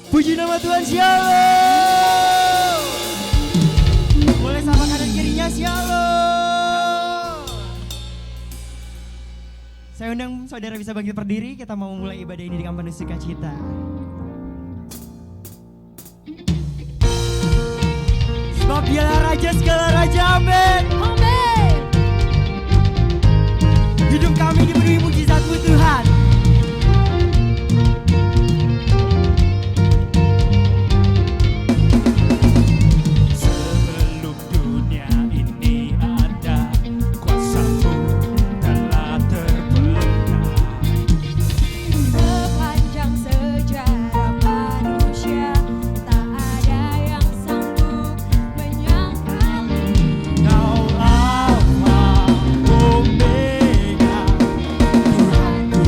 Puji nama Tuhan, Shalom. Boleh sama kanan kirinya, Shalom. Saya undang saudara bisa bangkit berdiri. Kita mau mulai ibadah ini dengan penuh sukacita. Sebab Dialah Raja segala raja, amin. Amin. Hidup kami dipenuhi mujizat-Mu, Tuhan. Sebelum dunia ini ada, kuasa-Mu telah terpendam. Sepanjang sejarah manusia, tak ada yang sanggup menyangkal. Kau Alfa Omega, Tuhanku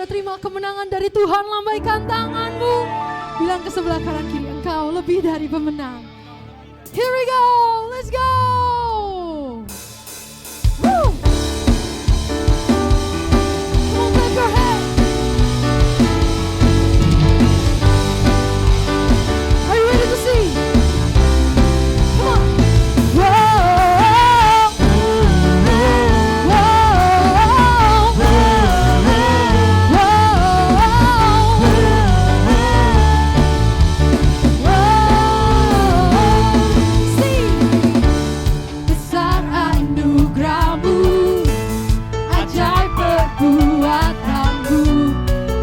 terima kemenangan dari Tuhan, lambaikan tanganmu. Bilang ke sebelah kanan kiri, engkau lebih dari pemenang. Here we go, let's go. Woo. Come on, clap your hands. Are you ready to sing? Come on. Besar anugerahmu, ajaib perbuatanmu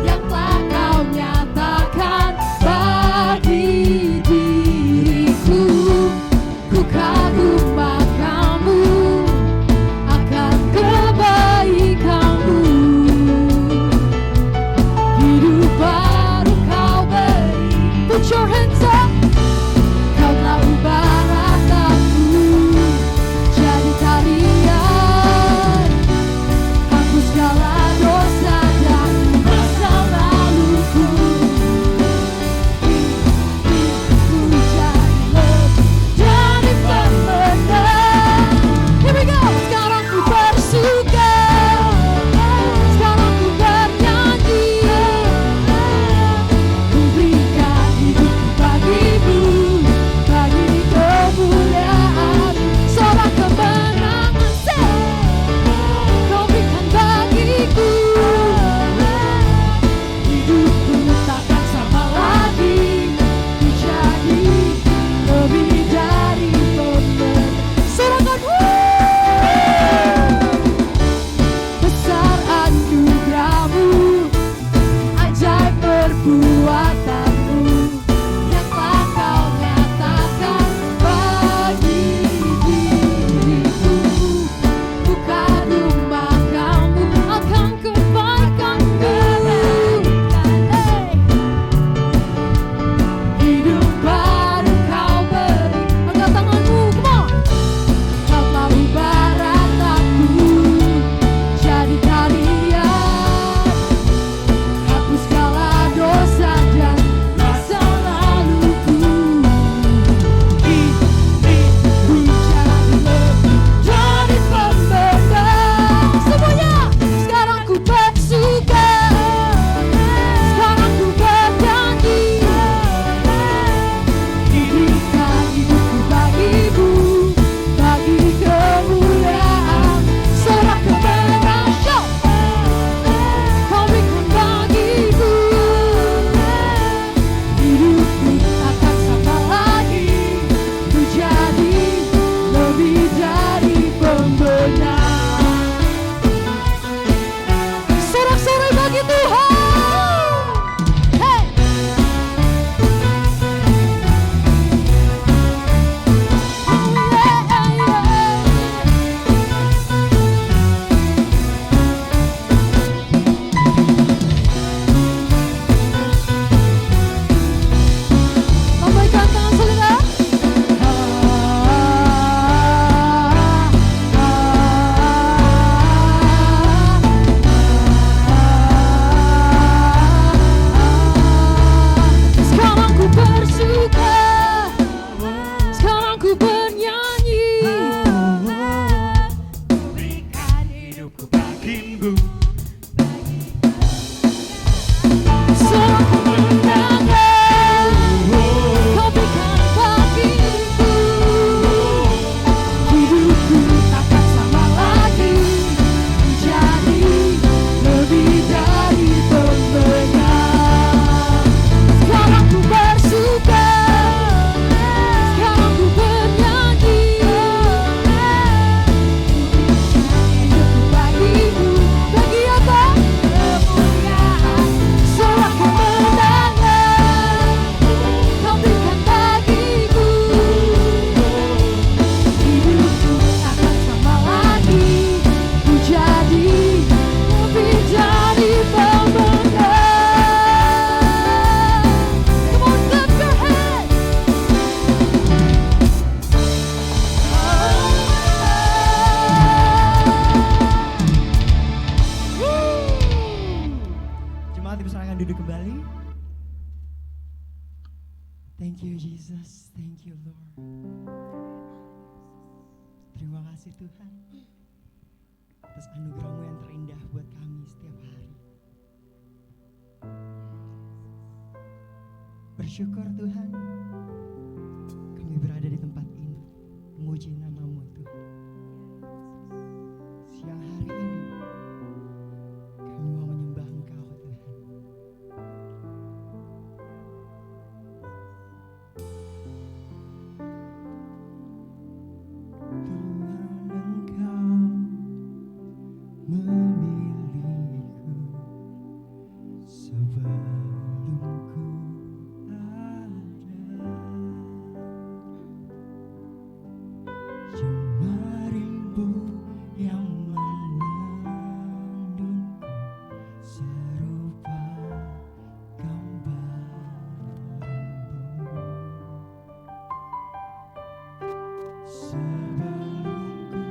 yang telah kau nyatakan bagi diriku. Ku kagum akan kebaikanmu. Hidup baru kau beri. Put your hands up. Kau telah ubah rataku jadi tarian, hapus segala dosa dan masa laluku. Ku jadi lebih dari pemenang. Here we go. Sekarang ku bersuka, sekarang ku bernyanyi, ku berikan hidupku bagimu, bagi kemuliaan. Sorak kemenangan kau berikan bagiku. Hidupku takkan sama lagi, ku jadi lebih dari pemenang. Sorakan besar anugerahmu, ajaib perbuatanmu yang telah kau nyatakan bagi diriku. Ku kagum akan kebaikanmu. Hidup baru kau beri. Angkat tanganmu, come on. Kau telah ubah rataku jadi tarian, hapus segala dosa dan masa laluku. Ku jadi lebih dari pemenang. Semuanya, sekarang ku bersuka, sekarang ku bernyanyi, berikan hidupku bagimu, bagi kemuliaan. Sorak kemenangan, shout. Kau berikan bagiku. Hidupku takkan sama lagi, ku jadi lebih dari pemenang. Sorak-sorai bagi Tuhan. Hey. Oh, yeah, yeah. Lambaikan tangan saudara. Sekarang ku bersuka, sekarang ku bernyanyi, Berikan hidupku bagimu. sorak kemenangan kau berikan bagiku. Hidupku takkan sama lagi, jadi lebih dari pemenang. Sekarang ku bersuka, sekarang ku bernyanyi, hidupku bagimu, bagi silakan duduk kembali. Thank you Jesus, thank you Lord. Terima kasih Tuhan atas anugerah-Mu yang terindah buat kami setiap hari. Bersyukur Tuhan, kami berada di tempat ini memuji nama-Mu Tuhan. Siang hari ini kami mau menyembah Engkau Tuhan. Tuhan Engkau memilihku sebelum ku ada. Jemarimbu yang menandunku serupa gambaranmu. Sebelum ku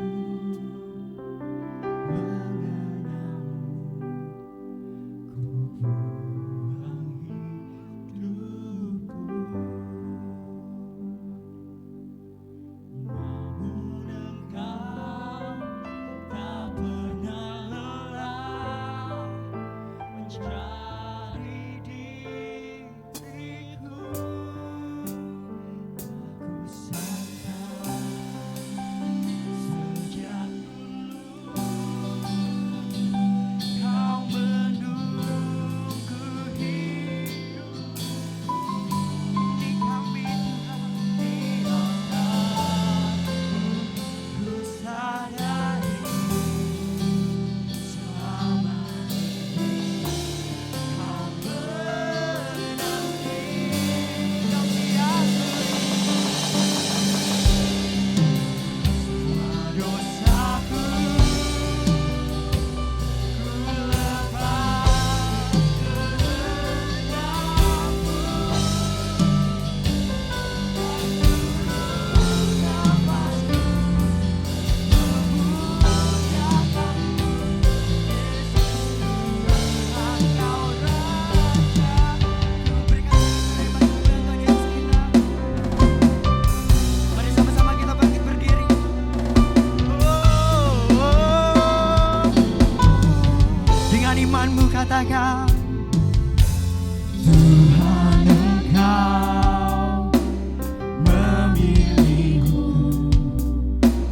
mengenalmu, ku buang hidupku. Namun Engkau tak pernah lelah mencari diriku. Aku sangka sejak dulu Kau menunggu hidup di kami Tuhan di otakmu. Ku sadari selama ini Kau menanti kami semua dosaku. Ku lepas kehendakmu, nafasku memuliakan Yesus Tuhan Kau Raja. Ku berikan terima kemuliaan Yesus kita. Mari sama-sama kita bangkit berdiri. Dengan imanmu katakan, Tuhan Engkau memilihku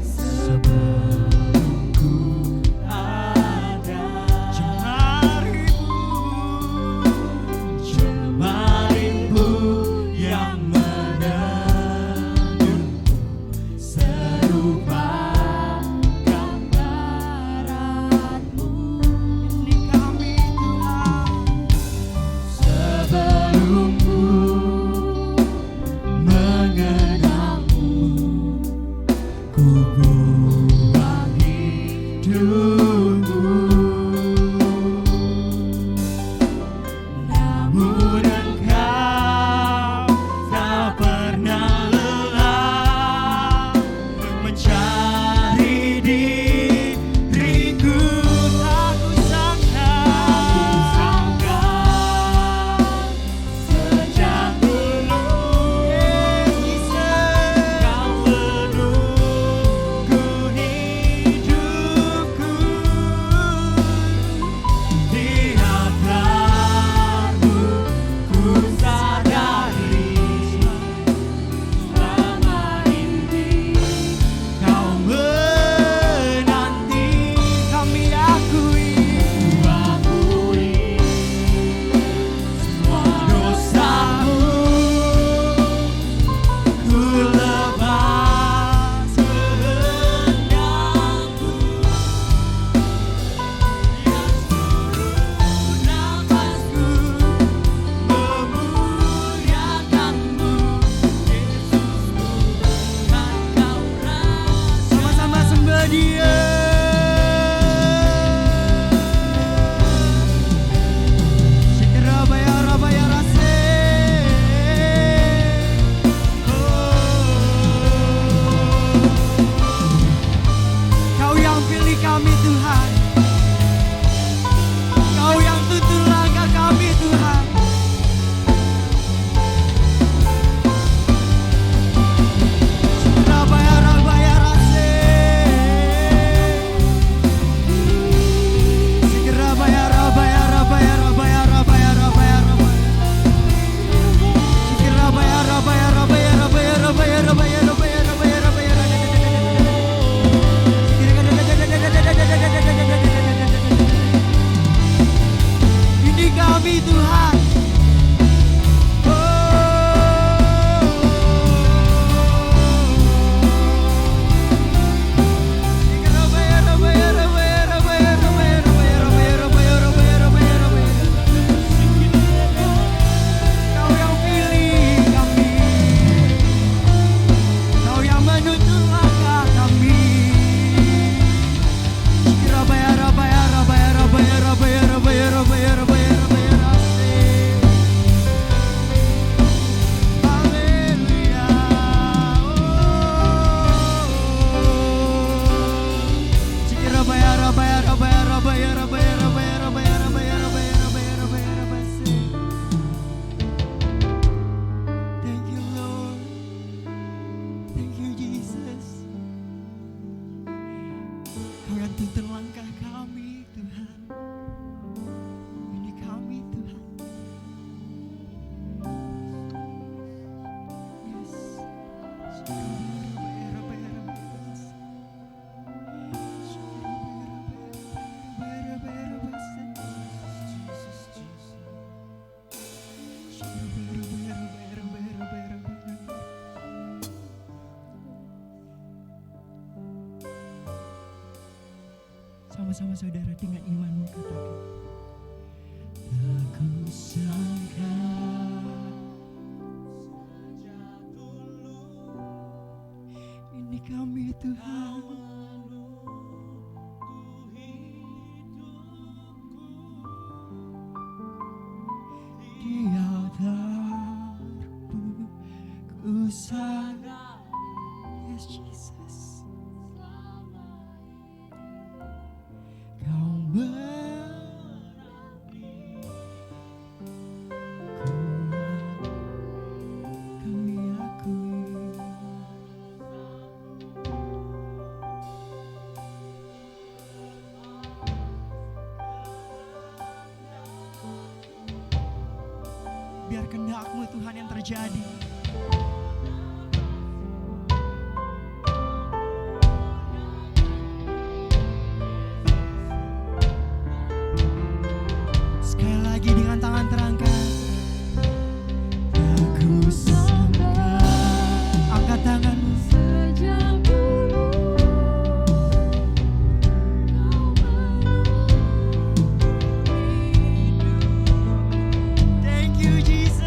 sebelum ku ada. Jemarimbu yang menandunku serupa gambaranmu. Ini kami Tuhan sebelum ku Bersama-sama saudara dengan imanmu katakan. Tak kusangka ini kami Tuhan. Di altarmu ku sadar. Yes Jesus. Kau berapi kuat, kami akui. Biar kehendak-Mu Tuhan yang terjadi. Sekali lagi dengan tangan terangkat. Aku sangka. Angkat tanganmu. Sejak dulu kau Thank you Jesus.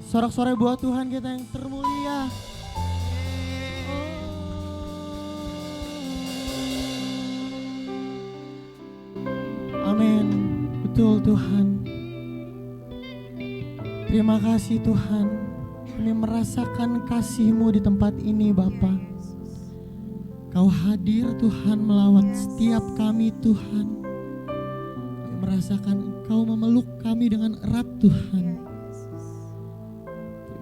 Sorak-sorai buat Tuhan kita yang termulia. Amin. Betul Tuhan. Terima kasih Tuhan. Kami merasakan kasih-Mu di tempat ini Bapa. Kau hadir Tuhan melawat setiap kami Tuhan. Kami merasakan Engkau memeluk kami dengan erat Tuhan.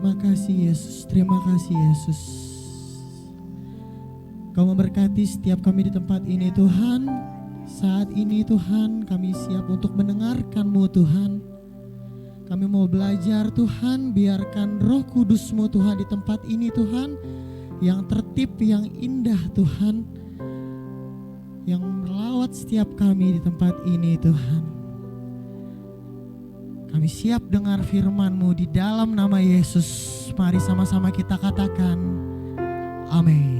Terima kasih Yesus, terima kasih Yesus. Kau memberkati setiap kami di tempat ini Tuhan. Saat ini Tuhan kami siap untuk mendengarkan-Mu Tuhan. Kami mau belajar Tuhan, biarkan Roh Kudus-Mu Tuhan di tempat ini Tuhan. Yang tertib, yang indah Tuhan. Yang melawat setiap kami di tempat ini Tuhan. Kami siap dengar firman-Mu di dalam nama Yesus. Mari sama-sama kita katakan amin.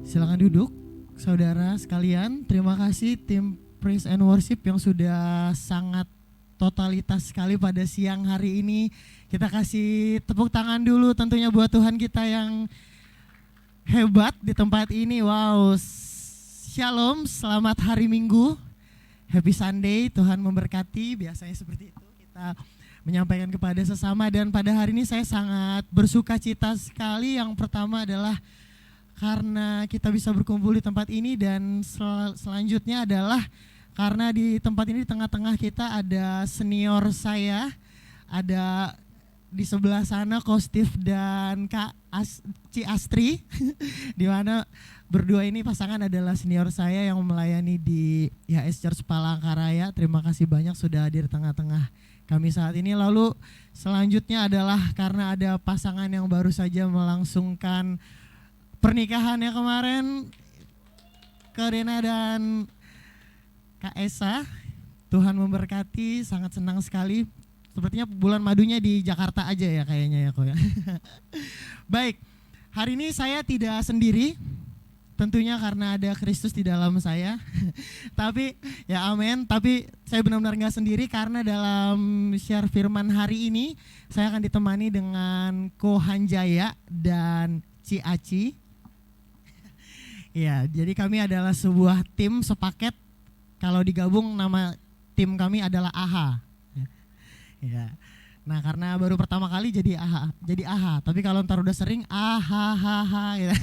Silakan duduk saudara sekalian. Terima kasih tim Praise and Worship yang sudah sangat totalitas sekali pada siang hari ini. Kita kasih tepuk tangan dulu tentunya buat Tuhan kita yang hebat di tempat ini. Wow, Shalom, selamat hari Minggu. Happy Sunday, Tuhan memberkati. Biasanya seperti itu kita menyampaikan kepada sesama, dan pada hari ini saya sangat bersuka cita sekali. Yang pertama adalah karena kita bisa berkumpul di tempat ini, dan selanjutnya adalah karena di tempat ini di tengah-tengah kita ada senior saya, ada di sebelah sana Ko Steve dan Ci Astri, di mana berdua ini pasangan adalah senior saya yang melayani di YHS Church Palangkaraya. Terima kasih banyak sudah hadir tengah-tengah kami saat ini. Lalu selanjutnya adalah karena ada pasangan yang baru saja melangsungkan pernikahannya kemarin, Kak Rena dan Kak Esa. Tuhan memberkati, sangat senang sekali. Sepertinya bulan madunya di Jakarta aja ya kayaknya ya kok ya. Baik, hari ini saya tidak sendiri, tentunya karena ada Kristus di dalam saya. Tapi ya amin, tapi saya benar-benar gak sendiri karena dalam share firman hari ini saya akan ditemani dengan Ko Hanjaya dan Ci Aci. Ya, jadi kami adalah sebuah tim sepaket. Kalau digabung nama tim kami adalah AHA. Ya. Nah, karena baru pertama kali jadi AHA. Tapi kalau ntar udah sering AHA gitu.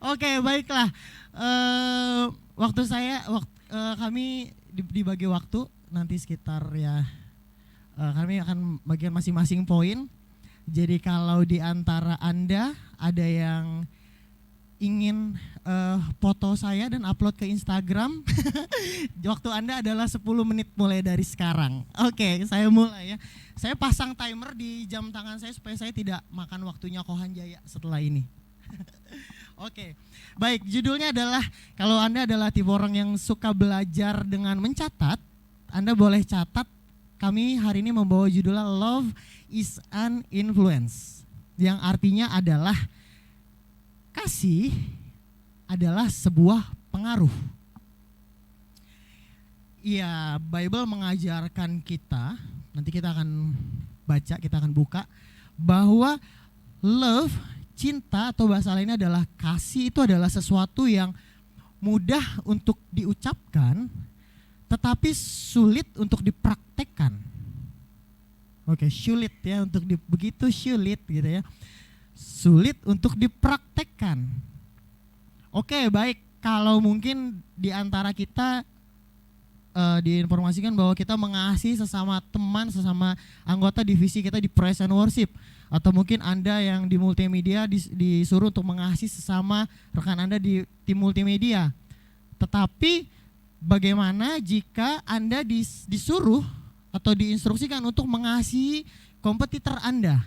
Oke, baiklah. Kami dibagi waktu nanti sekitar ya. Kami akan bagian masing-masing poin. Jadi kalau di antara Anda ada yang ingin foto saya dan upload ke Instagram, waktu Anda adalah 10 menit mulai dari sekarang. Oke, saya mulai ya. Saya pasang timer di jam tangan saya supaya saya tidak makan waktunya Ko Hanjaya setelah ini. Oke, baik, judulnya adalah, kalau Anda adalah tipe orang yang suka belajar dengan mencatat, Anda boleh catat. Kami hari ini membawa judulnya Love is an Influence, yang artinya adalah kasih adalah sebuah pengaruh. Iya, Bible mengajarkan kita, nanti kita akan baca, kita akan buka, bahwa love, cinta atau bahasa lainnya adalah kasih, itu adalah sesuatu yang mudah untuk diucapkan, tetapi sulit untuk dipraktekkan. Oke, sulit ya, begitu sulit gitu ya. Sulit untuk dipraktekkan. Oke, baik, kalau mungkin di antara kita diinformasikan bahwa kita mengasihi sesama teman, sesama anggota divisi kita di Praise and Worship, atau mungkin Anda yang di multimedia disuruh untuk mengasihi sesama rekan Anda di tim multimedia. Tetapi bagaimana jika Anda disuruh atau diinstruksikan untuk mengasihi kompetitor Anda,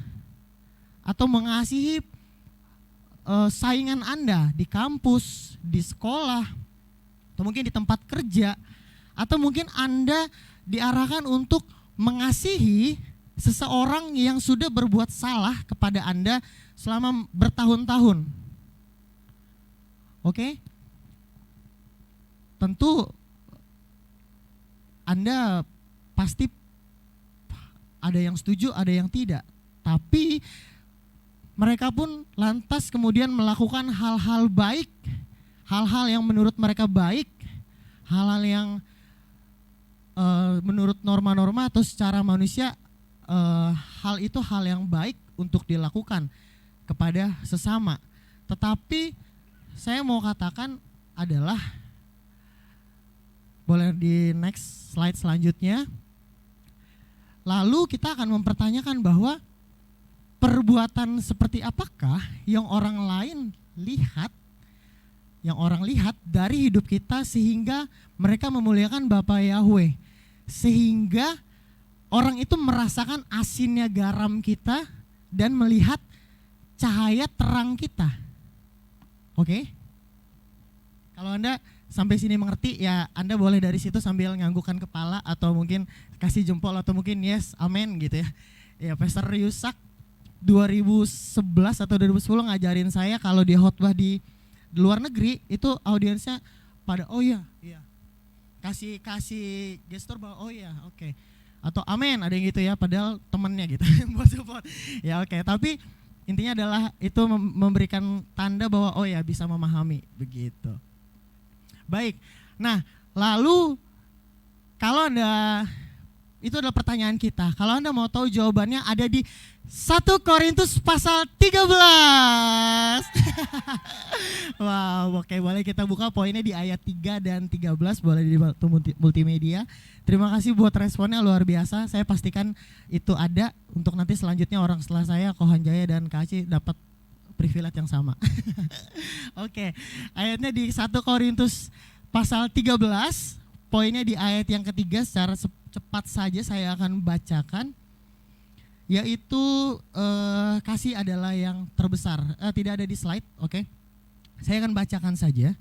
atau mengasihi saingan Anda di kampus, di sekolah, atau mungkin di tempat kerja, atau mungkin Anda diarahkan untuk mengasihi seseorang yang sudah berbuat salah kepada Anda selama bertahun-tahun. Oke? Tentu Anda pasti ada yang setuju, ada yang tidak. Tapi mereka pun lantas kemudian melakukan hal-hal baik, hal-hal yang menurut mereka baik, hal-hal yang menurut norma-norma atau secara manusia, hal itu hal yang baik untuk dilakukan kepada sesama. Tetapi saya mau katakan adalah, boleh di next slide selanjutnya. Lalu kita akan mempertanyakan bahwa perbuatan seperti apakah yang orang lain lihat, dari hidup kita sehingga mereka memuliakan Bapa Yahweh, sehingga orang itu merasakan asinnya garam kita dan melihat cahaya terang kita. Oke? Kalau Anda sampai sini mengerti ya, Anda boleh dari situ sambil nganggukkan kepala atau mungkin kasih jempol atau mungkin yes, amen gitu ya. Ya, Pastor Yusak 2011 atau 2010 ngajarin saya kalau dia khotbah di luar negeri itu audiensnya pada oh iya, kasih gestur bahwa oh iya, oke. Atau amin, ada yang gitu ya, padahal temennya gitu buat support. Ya oke, tapi intinya adalah itu memberikan tanda bahwa oh ya bisa memahami begitu. Baik. Nah, lalu kalau Anda, itu adalah pertanyaan kita. Kalau Anda mau tahu jawabannya ada di 1 Korintus pasal 13. Wow, oke, boleh kita buka poinnya di ayat 3 dan 13, boleh dibantu multimedia. Terima kasih buat responnya, luar biasa. Saya pastikan itu ada untuk nanti selanjutnya orang setelah saya, Kohan Jaya dan Kaci dapat privilege yang sama. Oke, ayatnya di 1 Korintus pasal 13, poinnya di ayat yang ketiga. Secara cepat saja saya akan bacakan, yaitu kasih adalah yang terbesar. Tidak ada di slide, oke. Saya akan bacakan saja.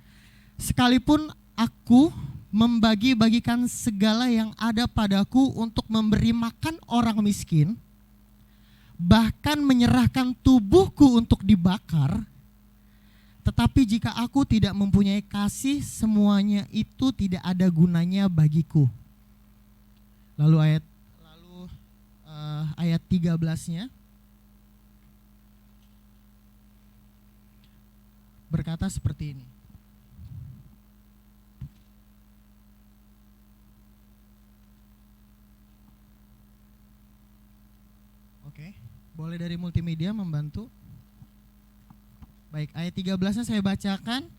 Sekalipun aku membagi-bagikan segala yang ada padaku untuk memberi makan orang miskin, bahkan menyerahkan tubuhku untuk dibakar, tetapi jika aku tidak mempunyai kasih, semuanya itu tidak ada gunanya bagiku. Lalu ayat 13-nya berkata seperti ini. Oke, boleh dari multimedia membantu? Baik, ayat 13-nya saya bacakan.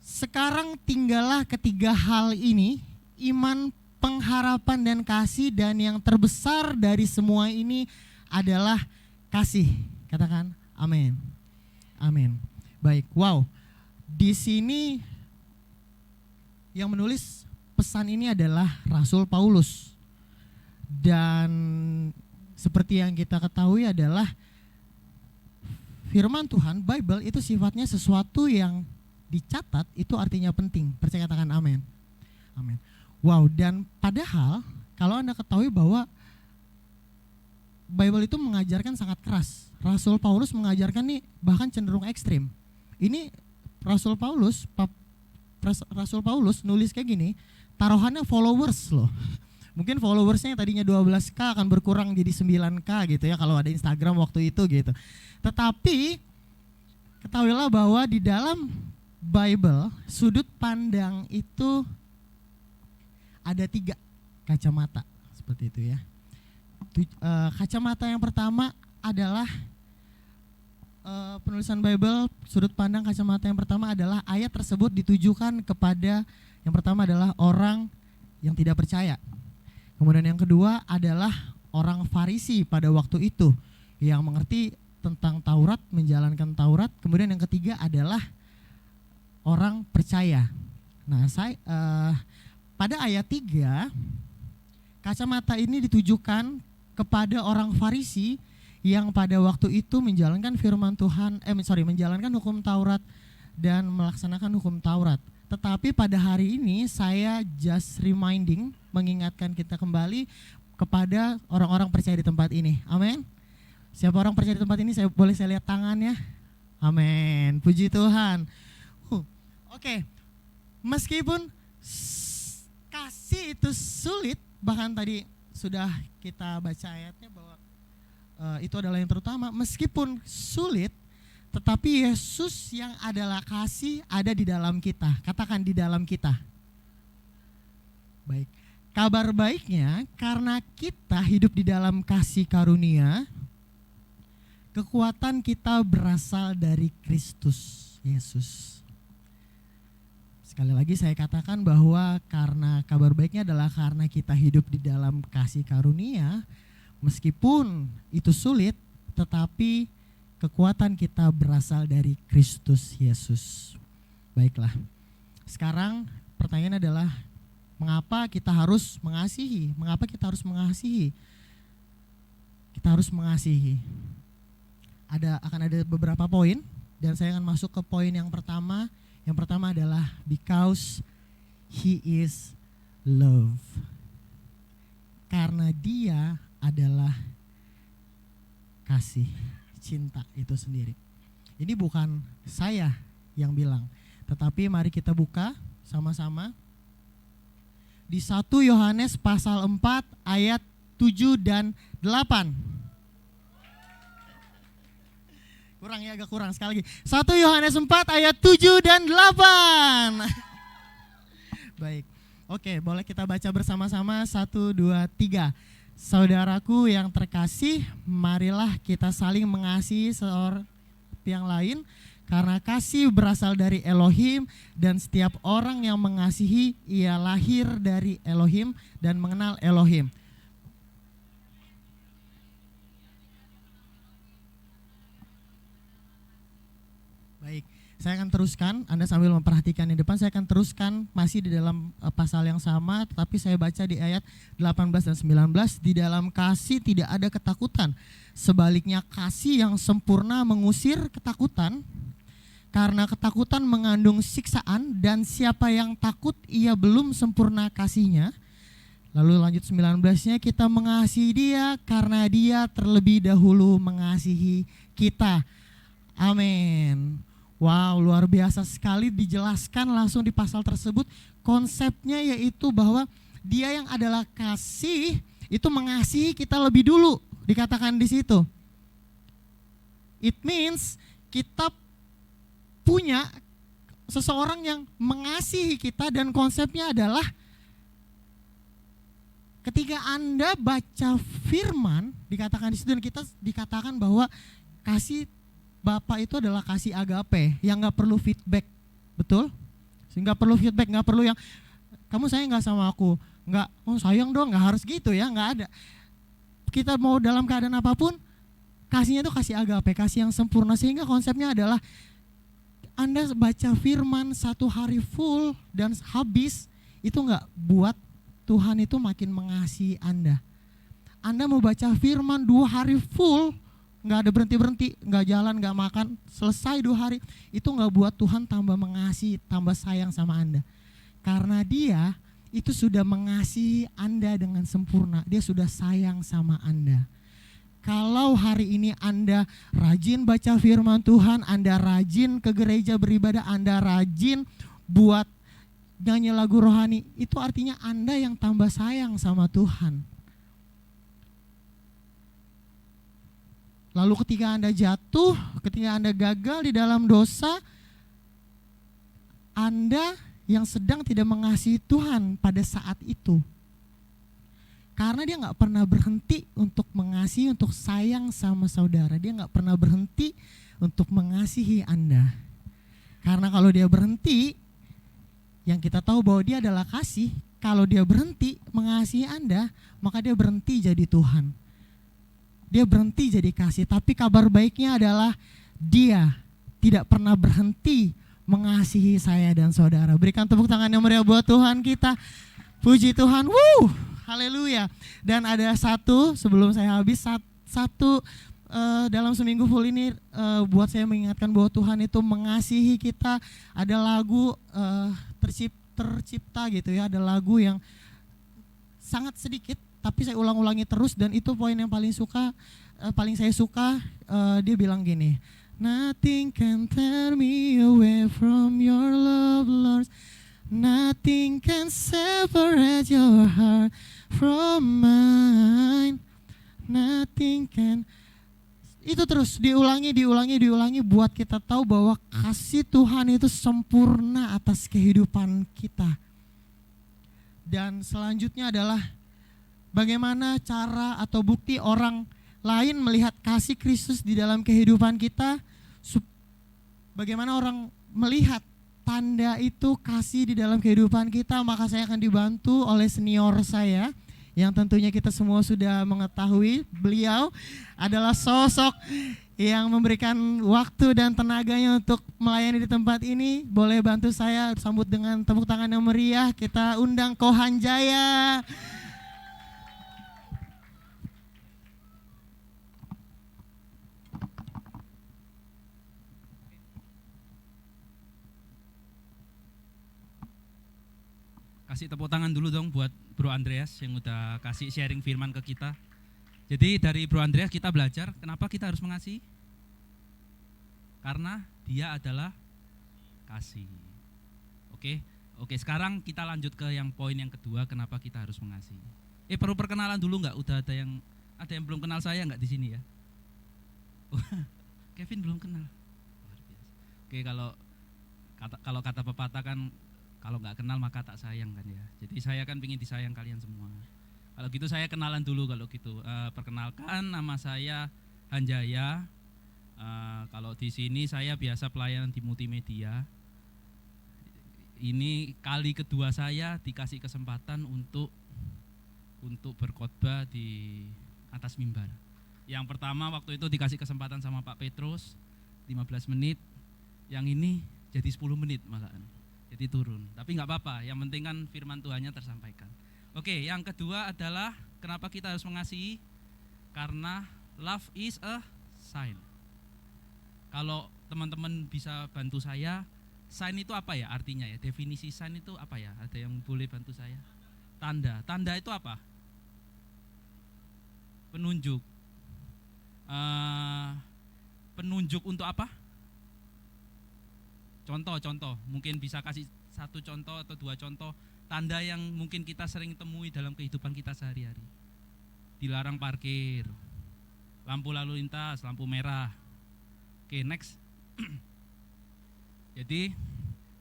Sekarang tinggallah ketiga hal ini, iman, pengharapan, dan kasih, dan yang terbesar dari semua ini adalah kasih. Katakan amin. Amin. Baik, wow. Di sini yang menulis pesan ini adalah Rasul Paulus. Dan seperti yang kita ketahui adalah firman Tuhan, Bible itu sifatnya sesuatu yang dicatat, itu artinya penting. Percaya, katakan amin. Amin. Wow, dan padahal kalau Anda ketahui bahwa Bible itu mengajarkan sangat keras. Rasul Paulus mengajarkan nih bahkan cenderung ekstrim. Ini Rasul Paulus nulis kayak gini, taruhannya followers loh. Mungkin followersnya yang tadinya 12K akan berkurang jadi 9K gitu ya kalau ada Instagram waktu itu gitu. Tetapi ketahuilah bahwa di dalam Bible sudut pandang itu ada 3 kacamata seperti itu ya. Kacamata yang pertama adalah penulisan Bible, sudut pandang kacamata yang pertama adalah ayat tersebut ditujukan kepada yang pertama adalah orang yang tidak percaya. Kemudian yang kedua adalah orang Farisi pada waktu itu yang mengerti tentang Taurat, menjalankan Taurat. Kemudian yang ketiga adalah orang percaya. Nah, pada ayat 3 kacamata ini ditujukan kepada orang Farisi yang pada waktu itu menjalankan firman Tuhan, menjalankan hukum Taurat dan melaksanakan hukum Taurat. Tetapi pada hari ini saya just mengingatkan kita kembali kepada orang-orang percaya di tempat ini. Amin. Siapa orang percaya di tempat ini? Boleh saya lihat tangannya? Amin. Puji Tuhan. Oke. Meskipun kasih itu sulit, bahkan tadi sudah kita baca ayatnya bahwa itu adalah yang terutama. Meskipun sulit, tetapi Yesus yang adalah kasih ada di dalam kita. Katakan di dalam kita. Baik. Kabar baiknya karena kita hidup di dalam kasih karunia, kekuatan kita berasal dari Kristus Yesus. Sekali lagi saya katakan bahwa karena kabar baiknya adalah karena kita hidup di dalam kasih karunia, meskipun itu sulit, tetapi kekuatan kita berasal dari Kristus Yesus. Baiklah. Sekarang pertanyaan adalah mengapa kita harus mengasihi? Mengapa kita harus mengasihi? Kita harus mengasihi. Akan ada beberapa poin dan saya akan masuk ke poin yang pertama. Yang pertama adalah because he is love. Karena dia adalah kasih. Cinta itu sendiri. Ini bukan saya yang bilang, tetapi mari kita buka sama-sama di 1 Yohanes pasal 4 ayat 7 dan 8. Kurang ya, agak kurang sekali lagi. 1 Yohanes 4 ayat 7 dan 8. Baik. Oke, boleh kita baca bersama-sama 1, 2, 3. Saudaraku yang terkasih, marilah kita saling mengasihi seorang yang lain, karena kasih berasal dari Elohim, dan setiap orang yang mengasihi ia lahir dari Elohim dan mengenal Elohim. Baik, saya akan teruskan. Anda sambil memperhatikan di depan, saya akan teruskan masih di dalam pasal yang sama, tetapi saya baca di ayat 18 dan 19. Di dalam kasih tidak ada ketakutan. Sebaliknya kasih yang sempurna mengusir ketakutan, karena ketakutan mengandung siksaan, dan siapa yang takut ia belum sempurna kasihnya. Lalu lanjut 19-nya, kita mengasihi dia karena dia terlebih dahulu mengasihi kita. Amin. Wow, luar biasa sekali dijelaskan langsung di pasal tersebut. Konsepnya yaitu bahwa dia yang adalah kasih itu mengasihi kita lebih dulu, dikatakan di situ. It means kita punya seseorang yang mengasihi kita, dan konsepnya adalah ketika Anda baca firman, dikatakan di situ, dan kita dikatakan bahwa kasih Bapa itu adalah kasih agape yang gak perlu feedback, betul? Sehingga perlu feedback, gak perlu yang kamu sayang gak sama aku? Gak, oh sayang dong, gak harus gitu ya, gak ada. Kita mau dalam keadaan apapun, kasihnya itu kasih agape, kasih yang sempurna. Sehingga konsepnya adalah Anda baca firman 1 hari full dan habis, itu gak buat Tuhan itu makin mengasihi Anda. Anda mau baca firman 2 hari full, nggak ada berhenti-berhenti, nggak jalan, nggak makan, selesai 2 hari, itu nggak buat Tuhan tambah mengasihi, tambah sayang sama Anda. Karena dia itu sudah mengasihi Anda dengan sempurna, dia sudah sayang sama Anda. Kalau hari ini Anda rajin baca firman Tuhan, Anda rajin ke gereja beribadah, Anda rajin buat nyanyi lagu rohani, itu artinya Anda yang tambah sayang sama Tuhan. Lalu ketika Anda jatuh, ketika Anda gagal di dalam dosa, Anda yang sedang tidak mengasihi Tuhan pada saat itu. Karena dia gak pernah berhenti untuk mengasihi, untuk sayang sama saudara. Dia gak pernah berhenti untuk mengasihi Anda. Karena kalau dia berhenti, yang kita tahu bahwa dia adalah kasih, kalau dia berhenti mengasihi Anda, maka dia berhenti jadi Tuhan. Dia berhenti jadi kasih, tapi kabar baiknya adalah dia tidak pernah berhenti mengasihi saya dan saudara. Berikan tepuk tangan yang meriah buat Tuhan kita. Puji Tuhan, haleluya. Dan ada satu, sebelum saya habis, satu dalam seminggu full ini buat saya mengingatkan bahwa Tuhan itu mengasihi kita. Ada lagu tercipta gitu ya, ada lagu yang sangat sedikit, tapi saya ulang-ulangi terus, dan itu poin yang paling saya suka. Dia bilang gini, nothing can tear me away from your love, Lord. Nothing can separate your heart from mine. Nothing can. Itu terus diulangi buat kita tahu bahwa kasih Tuhan itu sempurna atas kehidupan kita. Dan selanjutnya adalah bagaimana cara atau bukti orang lain melihat kasih Kristus di dalam kehidupan kita. Bagaimana orang melihat tanda itu kasih di dalam kehidupan kita. Maka saya akan dibantu oleh senior saya, yang tentunya kita semua sudah mengetahui. Beliau adalah sosok yang memberikan waktu dan tenaganya untuk melayani di tempat ini. Boleh bantu saya sambut dengan tepuk tangan yang meriah. Kita undang Kohan Jaya. Kasih tepuk tangan dulu dong buat Bro Andreas yang udah kasih sharing firman ke kita. Jadi dari Bro Andreas kita belajar kenapa kita harus mengasihi. Karena dia adalah kasih. Oke, sekarang kita lanjut ke yang poin yang kedua, kenapa kita harus mengasihi. Perlu perkenalan dulu nggak? Udah ada yang belum kenal saya nggak di sini ya? Kevin belum kenal. Luar biasa. Oke, kalau kata pepatah kan Kalau nggak kenal maka tak sayang kan ya. Jadi saya kan ingin disayang kalian semua. Kalau gitu saya kenalan dulu kalau gitu. Perkenalkan, nama saya Hanjaya. Kalau di sini saya biasa pelayanan di multimedia. Ini kali kedua saya dikasih kesempatan untuk berkhotbah di atas mimbar. Yang pertama waktu itu dikasih kesempatan sama Pak Petrus 15 menit. Yang ini jadi 10 menit malahan. Jadi turun. Tapi nggak apa-apa. Yang penting kan firman Tuhannya tersampaikan. Oke, yang kedua adalah kenapa kita harus mengasihi? Karena love is a sign. Kalau teman-teman bisa bantu saya, sign itu apa ya artinya ya? Definisi sign itu apa ya? Ada yang boleh bantu saya? Tanda. Tanda itu apa? Penunjuk. Penunjuk untuk apa? Contoh. Mungkin bisa kasih satu contoh atau dua contoh tanda yang mungkin kita sering temui dalam kehidupan kita sehari-hari. Dilarang parkir, lampu lalu lintas, lampu merah. Oke, next. Jadi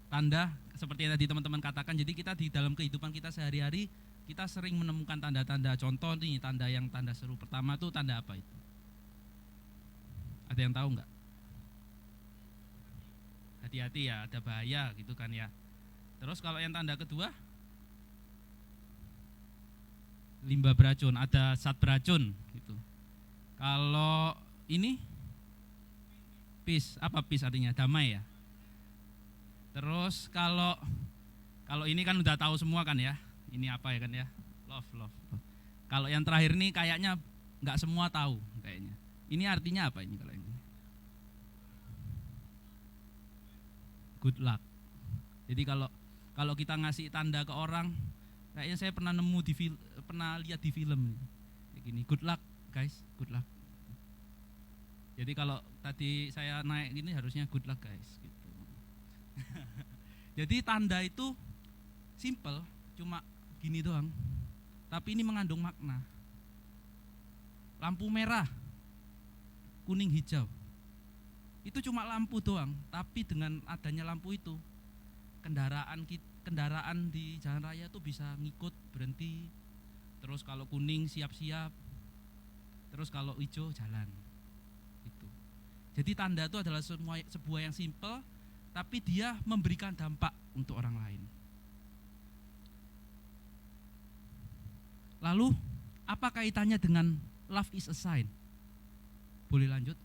tanda seperti yang tadi teman-teman katakan, jadi kita di dalam kehidupan kita sehari-hari kita sering menemukan tanda-tanda. Contoh nih, tanda seru pertama tuh tanda apa itu? Ada yang tahu nggak? Hati-hati ya, ada bahaya gitu kan ya. Terus kalau yang tanda kedua, limbah beracun, ada zat beracun gitu. Kalau ini peace, apa peace artinya? Damai ya. Terus kalau ini kan udah tahu semua kan ya. Ini apa ya kan ya? Love. Kalau yang terakhir nih kayaknya nggak semua tahu kayaknya. Ini artinya apa ini kalau ini? Good luck. Jadi kalau kita ngasih tanda ke orang, kayaknya saya pernah pernah lihat di film kayak gini. Good luck guys, good luck. Jadi kalau tadi saya naik gini harusnya good luck guys gitu. Jadi tanda itu simple, cuma gini doang. Tapi ini mengandung makna. Lampu merah, kuning, hijau. Itu cuma lampu doang, tapi dengan adanya lampu itu kendaraan di jalan raya itu bisa ngikut, berhenti. Terus kalau kuning siap-siap. Terus kalau hijau jalan. Gitu. Jadi tanda itu adalah sebuah yang simple, tapi dia memberikan dampak untuk orang lain. Lalu apa kaitannya dengan love is a sign? Boleh lanjut?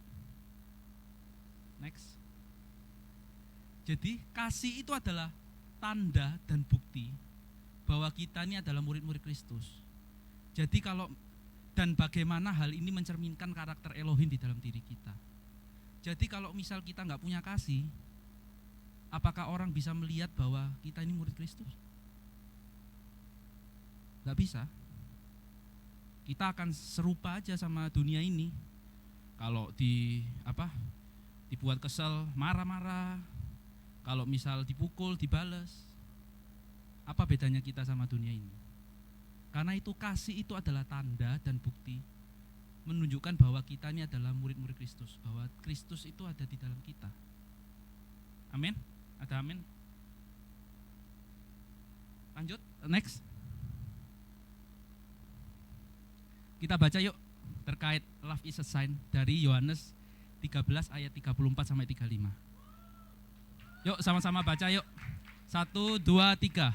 Next. Jadi kasih itu adalah tanda dan bukti bahwa kita ini adalah murid-murid Kristus. Jadi dan bagaimana hal ini mencerminkan karakter Elohim di dalam diri kita. Jadi kalau misal kita nggak punya kasih, apakah orang bisa melihat bahwa kita ini murid Kristus? Nggak bisa. Kita akan serupa aja sama dunia ini. Kalau dibuat kesel, marah-marah. Kalau misal dipukul, dibales. Apa bedanya kita sama dunia ini? Karena itu kasih itu adalah tanda dan bukti menunjukkan bahwa kita ini adalah murid-murid Kristus, bahwa Kristus itu ada di dalam kita. Amin? Ada amin? Lanjut, next. Kita baca yuk terkait love is a sign dari Yohanes 13 ayat 34 sampai 35. Yuk sama-sama baca yuk. 1, 2, 3.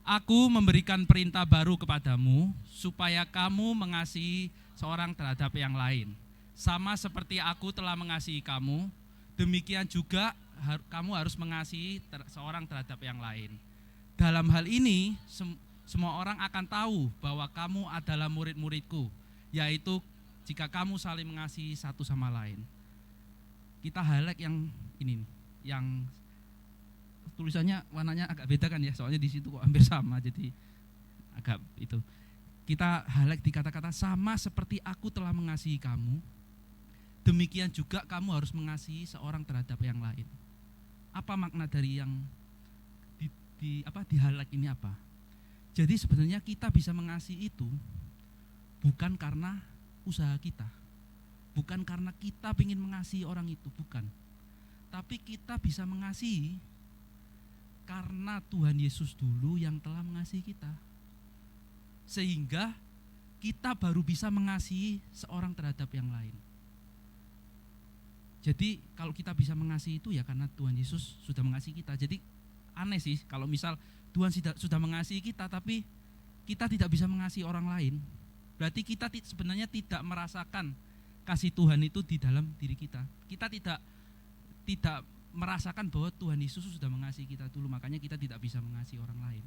Aku memberikan perintah baru kepadamu supaya kamu mengasihi seorang terhadap yang lain. Sama seperti aku telah mengasihi kamu, demikian juga kamu harus mengasihi seorang terhadap yang lain. Dalam hal ini semua orang akan tahu bahwa kamu adalah murid-muridku, yaitu jika kamu saling mengasihi satu sama lain. Kita highlight yang ini, yang tulisannya warnanya agak beda kan ya, soalnya di situ kok hampir sama, jadi agak itu. Kita highlight di kata-kata sama seperti aku telah mengasihi kamu, demikian juga kamu harus mengasihi seorang terhadap yang lain. Apa makna dari yang di highlight ini apa? Jadi sebenarnya kita bisa mengasihi itu bukan karena usaha kita, bukan karena kita ingin mengasihi orang itu, bukan. Tapi kita bisa mengasihi Karena Tuhan Yesus dulu yang telah mengasihi kita. Sehingga kita baru bisa mengasihi seorang terhadap yang lain. Jadi kalau kita bisa mengasihi itu ya karena Tuhan Yesus sudah mengasihi kita. Jadi aneh sih kalau misal Tuhan sudah mengasihi kita tapi kita tidak bisa mengasihi orang lain. Berarti kita sebenarnya tidak merasakan kasih Tuhan itu di dalam diri kita. Kita tidak merasakan bahwa Tuhan Yesus sudah mengasihi kita dulu, makanya kita tidak bisa mengasihi orang lain.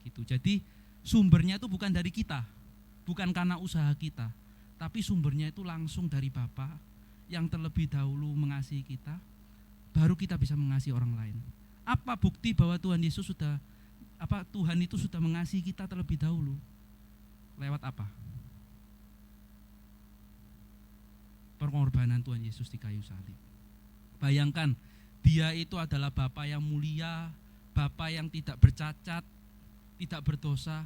Gitu. Jadi sumbernya itu bukan dari kita, bukan karena usaha kita, tapi sumbernya itu langsung dari Bapa yang terlebih dahulu mengasihi kita, baru kita bisa mengasihi orang lain. Apa bukti bahwa Tuhan itu sudah mengasihi kita terlebih dahulu? Lewat apa? Pengorbanan Tuhan Yesus di kayu salib. Bayangkan, dia itu adalah Bapa yang mulia, Bapa yang tidak bercacat, tidak berdosa.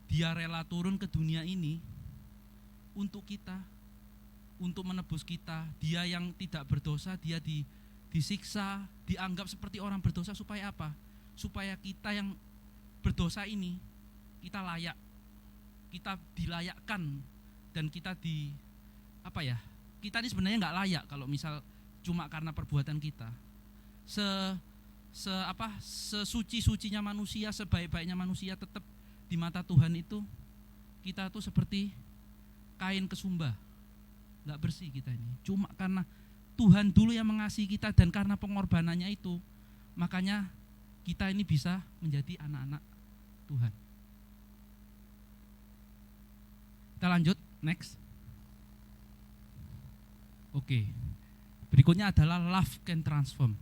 Dia rela turun ke dunia ini untuk kita, untuk menebus kita. Dia yang tidak berdosa, dia disiksa, dianggap seperti orang berdosa supaya apa? Supaya kita yang berdosa ini, kita layak, kita dilayakkan, dan kita kita ini sebenarnya nggak layak kalau misal cuma karena perbuatan kita. Sesuci-sucinya manusia, sebaik-baiknya manusia, tetap di mata Tuhan itu kita tuh seperti kain kesumba, nggak bersih kita ini. Cuma karena Tuhan dulu yang mengasihi kita dan karena pengorbanannya itu, makanya kita ini bisa menjadi anak-anak Tuhan. Kita lanjut, next. Oke. Berikutnya adalah love can transform.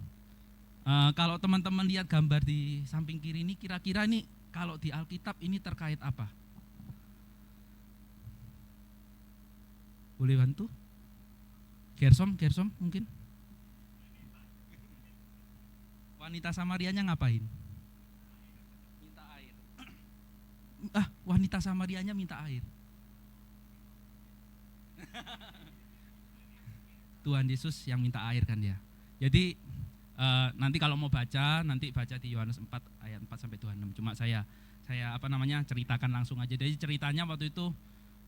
Kalau teman-teman lihat gambar di samping kiri ini, kira-kira ini kalau di Alkitab ini terkait apa? Boleh bantu? Gersom mungkin? Wanita Samarianya ngapain? Minta air. Wanita Samarianya minta air. Tuhan Yesus yang minta air kan ya. Jadi nanti kalau mau baca, nanti baca di Yohanes 4 ayat 4 sampai 26. Cuma saya ceritakan langsung aja. Jadi ceritanya waktu itu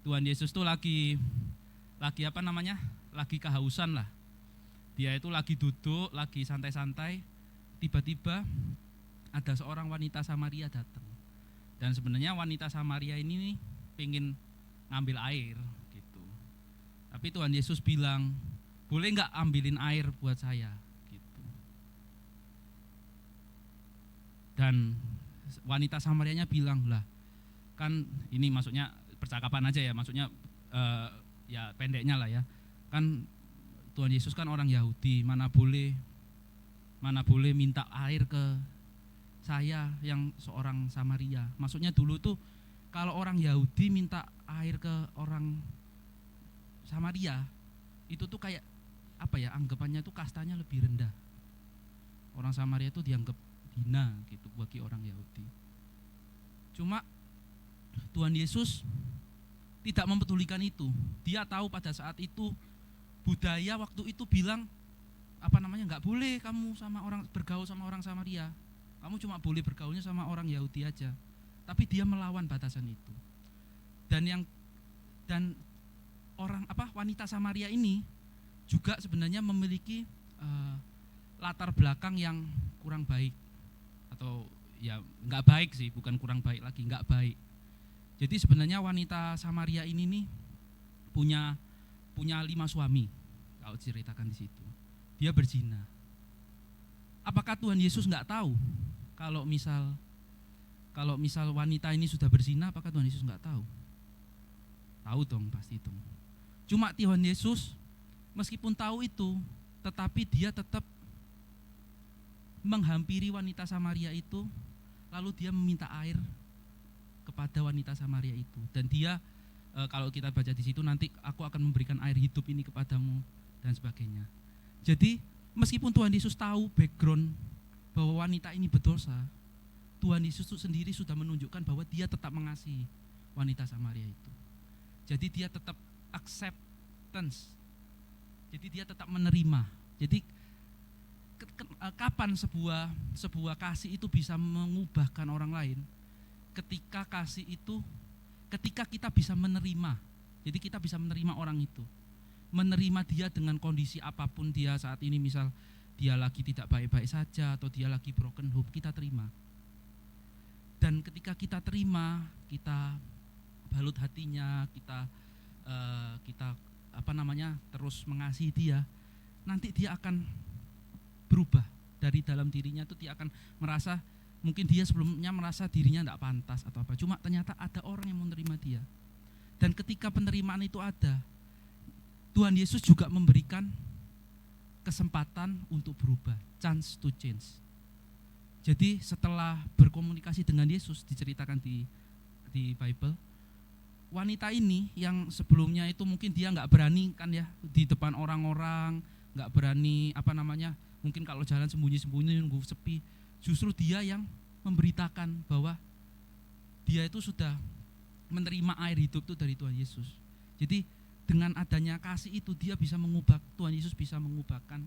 Tuhan Yesus tuh lagi kehausan lah. Dia itu lagi duduk, lagi santai-santai, tiba-tiba ada seorang wanita Samaria datang. Dan sebenarnya wanita Samaria ini nih pengen ngambil air gitu. Tapi Tuhan Yesus bilang, boleh nggak ambilin air buat saya gitu. Dan wanita Samarianya bilang, lah kan ini maksudnya percakapan aja ya, maksudnya ya pendeknya lah ya, kan Tuhan Yesus kan orang Yahudi, mana boleh minta air ke saya yang seorang Samaria. Maksudnya dulu tuh kalau orang Yahudi minta air ke orang Samaria itu tuh kayak anggapannya tuh kastanya lebih rendah. Orang Samaria itu dianggap hina gitu bagi orang Yahudi. Cuma Tuhan Yesus tidak mempedulikan itu. Dia tahu pada saat itu budaya waktu itu bilang nggak boleh kamu bergaul sama orang Samaria. Kamu cuma boleh bergaulnya sama orang Yahudi aja. Tapi dia melawan batasan itu. Dan wanita Samaria ini juga sebenarnya memiliki latar belakang yang kurang baik, atau ya nggak baik sih, bukan kurang baik lagi, nggak baik. Jadi sebenarnya wanita Samaria ini nih punya 5 suami, kalau ceritakan di situ. Dia berzina. Apakah Tuhan Yesus nggak tahu kalau misal wanita ini sudah berzina? Apakah Tuhan Yesus nggak tahu? Tahu dong, pasti dong. Cuma Tuhan Yesus meskipun tahu itu, tetapi dia tetap menghampiri wanita Samaria itu, lalu dia meminta air kepada wanita Samaria itu. Dan dia, kalau kita baca di situ, nanti aku akan memberikan air hidup ini kepadamu dan sebagainya. Jadi meskipun Tuhan Yesus tahu background bahwa wanita ini berdosa, Tuhan Yesus itu sendiri sudah menunjukkan bahwa dia tetap mengasihi wanita Samaria itu. Jadi dia tetap acceptance. Jadi dia tetap menerima. Jadi kapan sebuah kasih itu bisa mengubahkan orang lain? Ketika kasih itu, ketika kita bisa menerima. Jadi kita bisa menerima orang itu, menerima dia dengan kondisi apapun dia saat ini, misal dia lagi tidak baik-baik saja atau dia lagi broken home, kita terima. Dan ketika kita terima, kita balut hatinya, kita terus mengasihi dia, nanti dia akan berubah dari dalam dirinya. Itu dia akan merasa, mungkin dia sebelumnya merasa dirinya tidak pantas atau apa, cuma ternyata ada orang yang menerima dia. Dan ketika penerimaan itu ada, Tuhan Yesus juga memberikan kesempatan untuk berubah, chance to change. Jadi setelah berkomunikasi dengan Yesus, diceritakan di Bible, wanita ini yang sebelumnya itu mungkin dia nggak berani kan ya di depan orang-orang, nggak berani mungkin kalau jalan sembunyi-sembunyi nunggu sepi, justru dia yang memberitakan bahwa dia itu sudah menerima air hidup itu dari Tuhan Yesus. Jadi dengan adanya kasih itu, Tuhan Yesus bisa mengubahkan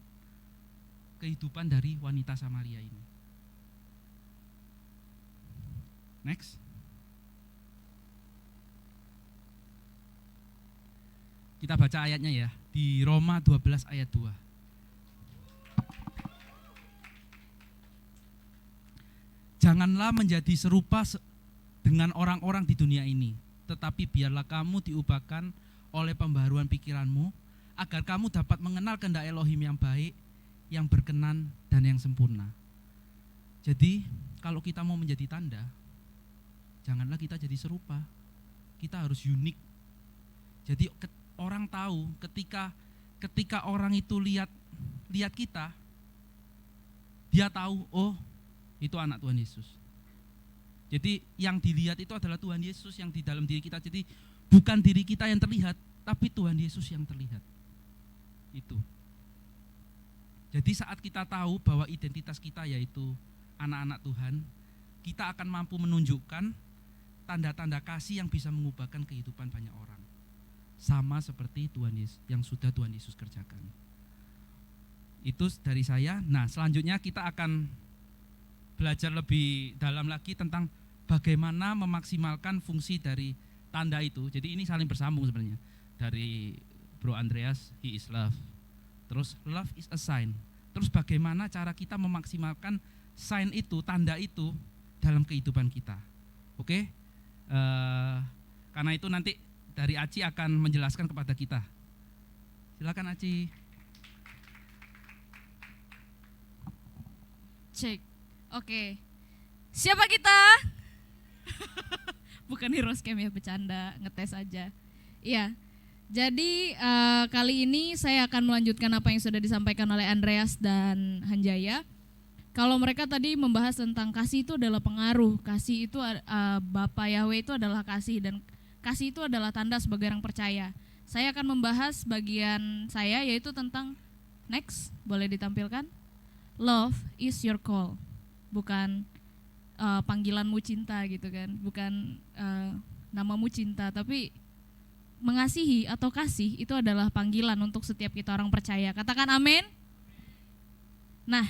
kehidupan dari wanita Samaria ini. Next. Kita baca ayatnya ya, di Roma 12 ayat 2. Janganlah menjadi serupa dengan orang-orang di dunia ini, tetapi biarlah kamu diubahkan oleh pembaharuan pikiranmu, agar kamu dapat mengenal kehendak Elohim yang baik, yang berkenan, dan yang sempurna. Jadi kalau kita mau menjadi tanda, janganlah kita jadi serupa, kita harus unik. Jadi orang tahu ketika orang itu lihat kita, dia tahu, oh itu anak Tuhan Yesus. Jadi yang dilihat itu adalah Tuhan Yesus yang di dalam diri kita. Jadi bukan diri kita yang terlihat, tapi Tuhan Yesus yang terlihat. Itu. Jadi saat kita tahu bahwa identitas kita yaitu anak-anak Tuhan, kita akan mampu menunjukkan tanda-tanda kasih yang bisa mengubahkan kehidupan banyak orang. Sama seperti Tuhan Yesus yang sudah Tuhan Yesus kerjakan. Itu dari saya. Nah, selanjutnya kita akan belajar lebih dalam lagi tentang bagaimana memaksimalkan fungsi dari tanda itu. Jadi ini saling bersambung sebenarnya. Dari Bro Andreas, he is love. Terus love is a sign. Terus bagaimana cara kita memaksimalkan sign itu, tanda itu dalam kehidupan kita. Oke? Karena itu nanti dari Aci akan menjelaskan kepada kita. Silakan Aci. Cek. Oke. Siapa kita? Bukan Heroes Camp ya, bercanda, ngetes aja. Iya. Jadi kali ini saya akan melanjutkan apa yang sudah disampaikan oleh Andreas dan Hanjaya. Kalau mereka tadi membahas tentang kasih itu adalah pengaruh, kasih itu Bapa Yahweh itu adalah kasih, dan kasih itu adalah tanda sebagai orang percaya. Saya akan membahas bagian saya, yaitu tentang, next, boleh ditampilkan? Love is your call, bukan panggilanmu cinta gitu kan, bukan namamu cinta, tapi mengasihi atau kasih itu adalah panggilan untuk setiap kita orang percaya. Katakan amin. Nah,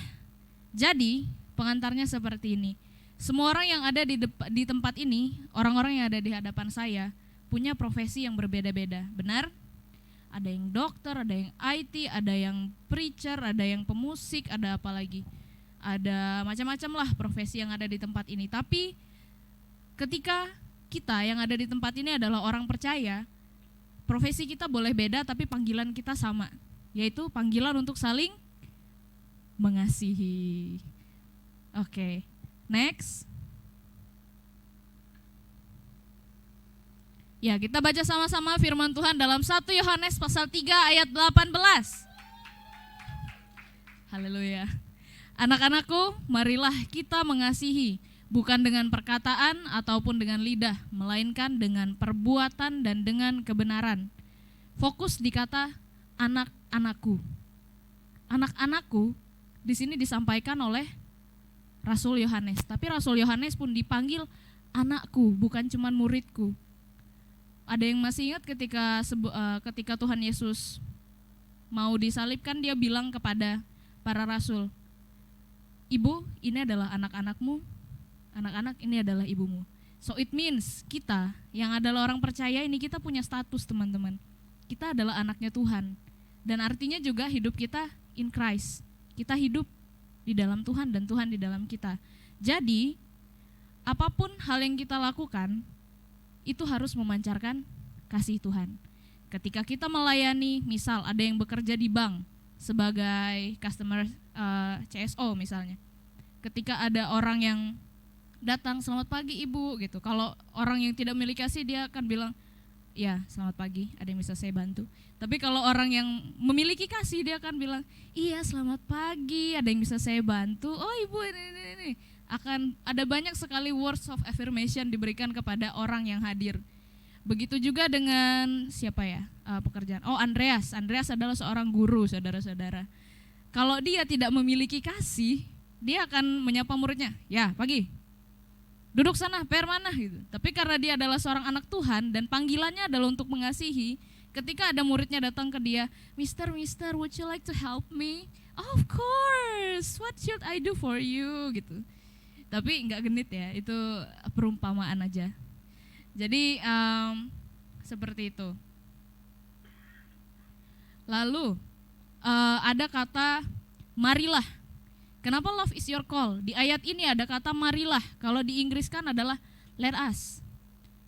jadi pengantarnya seperti ini. Semua orang yang ada di tempat ini, orang-orang yang ada di hadapan saya, punya profesi yang berbeda-beda, benar? Ada yang dokter, ada yang IT, ada yang preacher, ada yang pemusik, ada apa lagi? Ada macam-macam lah profesi yang ada di tempat ini. Tapi ketika kita yang ada di tempat ini adalah orang percaya, profesi kita boleh beda tapi panggilan kita sama, yaitu panggilan untuk saling mengasihi. Oke, next. Ya, kita baca sama-sama firman Tuhan dalam 1 Yohanes pasal 3 ayat 18. Haleluya. Anak-anakku, marilah kita mengasihi, bukan dengan perkataan ataupun dengan lidah, melainkan dengan perbuatan dan dengan kebenaran. Fokus di kata anak-anakku. Anak-anakku di sini disampaikan oleh Rasul Yohanes, tapi Rasul Yohanes pun dipanggil anakku, bukan cuma muridku. Ada yang masih ingat ketika Tuhan Yesus mau disalibkan, dia bilang kepada para rasul, ibu ini adalah anak-anakmu, anak-anak ini adalah ibumu. So it means kita yang adalah orang percaya ini kita punya status teman-teman. Kita adalah anaknya Tuhan. Dan artinya juga hidup kita in Christ. Kita hidup di dalam Tuhan dan Tuhan di dalam kita. Jadi apapun hal yang kita lakukan itu harus memancarkan kasih Tuhan. Ketika kita melayani, misal ada yang bekerja di bank sebagai customer CSO misalnya. Ketika ada orang yang datang, selamat pagi ibu gitu. Kalau orang yang tidak memiliki kasih dia akan bilang, ya selamat pagi, ada yang bisa saya bantu. Tapi kalau orang yang memiliki kasih dia akan bilang, iya selamat pagi, ada yang bisa saya bantu. Oh ibu ini. Akan ada banyak sekali words of affirmation diberikan kepada orang yang hadir. Begitu juga dengan siapa ya pekerjaan. Oh Andreas adalah seorang guru saudara-saudara. Kalau dia tidak memiliki kasih, dia akan menyapa muridnya, ya pagi, duduk sana, PR mana gitu. Tapi karena dia adalah seorang anak Tuhan dan panggilannya adalah untuk mengasihi, ketika ada muridnya datang ke dia, Mister, would you like to help me? Oh, of course, what should I do for you gitu. Tapi enggak genit ya, itu perumpamaan aja. Jadi seperti itu. Lalu ada kata marilah. Kenapa love is your call? Di ayat ini ada kata marilah. Kalau di Inggris kan adalah let us.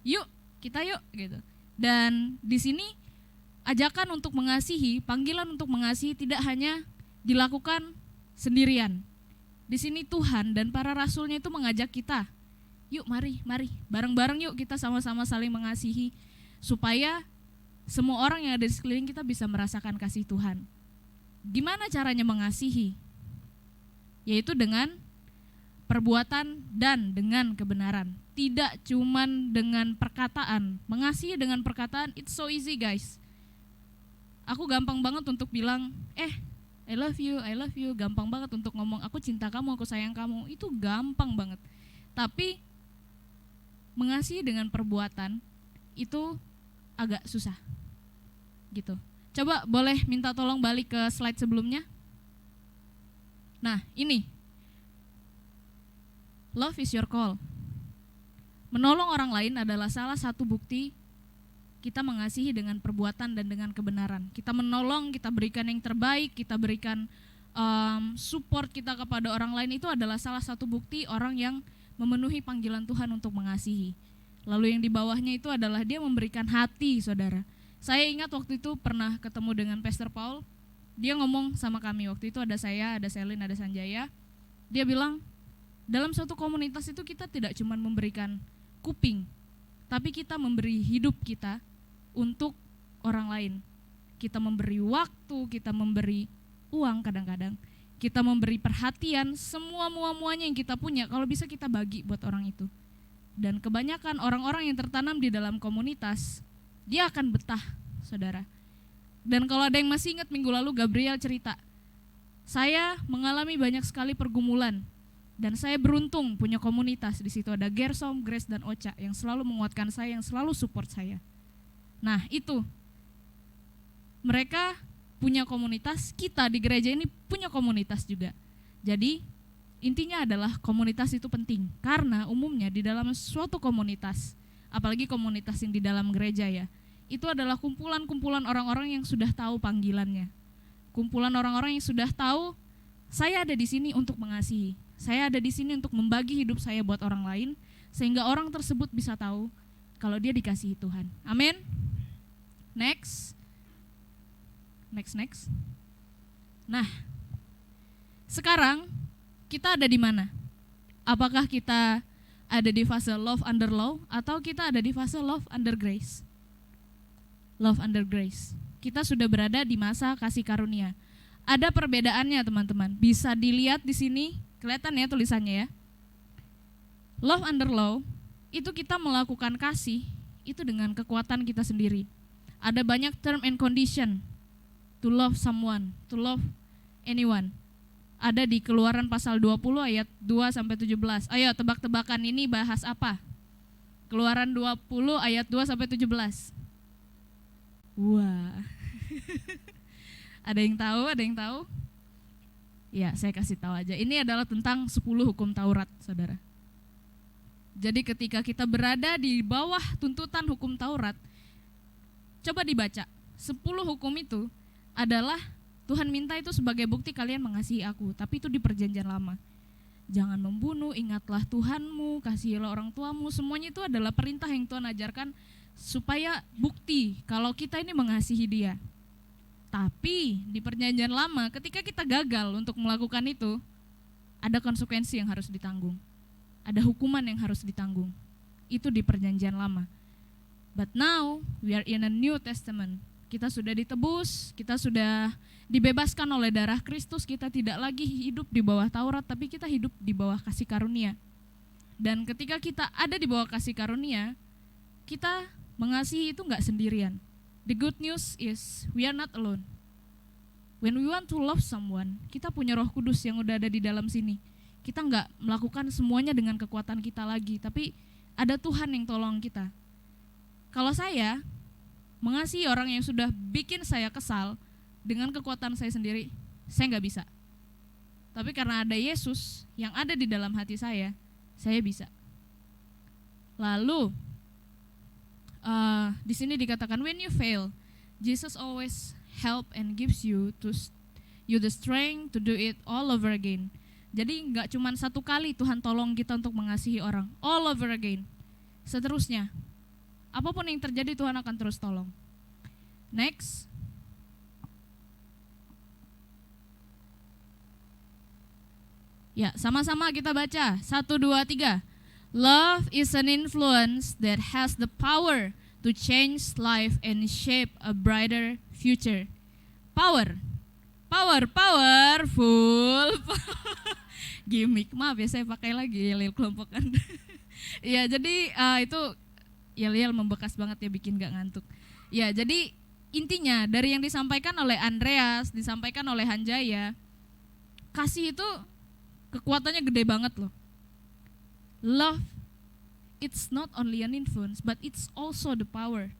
Yuk, kita yuk gitu. Dan di sini ajakan untuk mengasihi, panggilan untuk mengasihi tidak hanya dilakukan sendirian. Di sini Tuhan dan para rasulnya itu mengajak kita. Yuk mari, bareng-bareng yuk kita sama-sama saling mengasihi supaya semua orang yang ada di sekeliling kita bisa merasakan kasih Tuhan. Gimana caranya mengasihi? Yaitu dengan perbuatan dan dengan kebenaran. Tidak cuman dengan perkataan. Mengasihi dengan perkataan, it's so easy guys. Aku gampang banget untuk bilang, I love you. Gampang banget untuk ngomong, aku cinta kamu, aku sayang kamu. Itu gampang banget. Tapi mengasihi dengan perbuatan itu agak susah gitu. Coba boleh minta tolong balik ke slide sebelumnya. Nah ini, love is your call. Menolong orang lain adalah salah satu bukti kita mengasihi dengan perbuatan dan dengan kebenaran. Kita menolong, kita berikan yang terbaik, kita berikan support kita kepada orang lain, itu adalah salah satu bukti orang yang memenuhi panggilan Tuhan untuk mengasihi. Lalu yang di bawahnya itu adalah dia memberikan hati, saudara. Saya ingat waktu itu pernah ketemu dengan Pastor Paul, dia ngomong sama kami, waktu itu ada saya, ada Selin, ada Sanjaya. Dia bilang, dalam suatu komunitas itu kita tidak cuma memberikan kuping, tapi kita memberi hidup kita untuk orang lain. Kita memberi waktu, kita memberi uang kadang-kadang, kita memberi perhatian, semua muanya yang kita punya, kalau bisa kita bagi buat orang itu. Dan kebanyakan orang-orang yang tertanam di dalam komunitas, dia akan betah, saudara. Dan kalau ada yang masih ingat minggu lalu Gabriel cerita, saya mengalami banyak sekali pergumulan dan saya beruntung punya komunitas. Di situ ada Gersom, Grace dan Ocha yang selalu menguatkan saya, yang selalu support saya. Nah itu, mereka punya komunitas, kita di gereja ini punya komunitas juga. Jadi intinya adalah komunitas itu penting, karena umumnya di dalam suatu komunitas, apalagi komunitas yang di dalam gereja ya, itu adalah kumpulan-kumpulan orang-orang yang sudah tahu panggilannya. Kumpulan orang-orang yang sudah tahu, saya ada di sini untuk mengasihi. Saya ada di sini untuk membagi hidup saya buat orang lain, sehingga orang tersebut bisa tahu kalau dia dikasihi Tuhan. Amin. Next. Nah, sekarang kita ada di mana? Apakah kita ada di fase love under law atau kita ada di fase love under grace? Love under grace. Kita sudah berada di masa kasih karunia. Ada perbedaannya teman-teman. Bisa dilihat di sini, kelihatan ya tulisannya ya. Love under law itu kita melakukan kasih itu dengan kekuatan kita sendiri. Ada banyak term and condition to love someone, to love anyone. Ada di Keluaran pasal 20 ayat 2 sampai 17. Ayo tebak-tebakan ini bahas apa? Keluaran 20 ayat 2 sampai 17. Wah. Ada yang tahu? Ya, saya kasih tahu aja. Ini adalah tentang 10 hukum Taurat, saudara. Jadi ketika kita berada di bawah tuntutan hukum Taurat, coba dibaca. 10 hukum itu adalah Tuhan minta itu sebagai bukti kalian mengasihi aku, tapi itu di perjanjian lama. Jangan membunuh, ingatlah Tuhanmu, kasihilah orang tuamu, semuanya itu adalah perintah yang Tuhan ajarkan supaya bukti kalau kita ini mengasihi Dia. Tapi di perjanjian lama ketika kita gagal untuk melakukan itu, ada konsekuensi yang harus ditanggung. Ada hukuman yang harus ditanggung. Itu di perjanjian lama. But now we are in a New Testament. Kita sudah ditebus, kita sudah dibebaskan oleh darah Kristus, kita tidak lagi hidup di bawah Taurat, tapi kita hidup di bawah kasih karunia. Dan ketika kita ada di bawah kasih karunia, kita mengasihi itu enggak sendirian. The good news is we are not alone. When we want to love someone, kita punya Roh Kudus yang udah ada di dalam sini. Kita enggak melakukan semuanya dengan kekuatan kita lagi, tapi ada Tuhan yang tolong kita. Kalau saya mengasihi orang yang sudah bikin saya kesal dengan kekuatan saya sendiri, saya enggak bisa. Tapi karena ada Yesus yang ada di dalam hati saya bisa. Lalu di sini dikatakan when you fail, Jesus always help and gives you the strength to do it all over again. Jadi nggak cuma satu kali Tuhan tolong kita untuk mengasihi orang, all over again. Seterusnya, apapun yang terjadi Tuhan akan terus tolong. Next. Ya, sama-sama kita baca. 1, 2, 3. Love is an influence that has the power to change life and shape a brighter future. Powerful. Gimik, maaf ya saya pakai lagi yel-yel kelompokan. Ya, jadi itu yel-yel membekas banget ya, bikin gak ngantuk. Ya, jadi intinya dari yang disampaikan oleh Andreas, disampaikan oleh Hanjaya, kasih itu kekuatannya gede banget loh. Love, it's not only an influence, but it's also the power,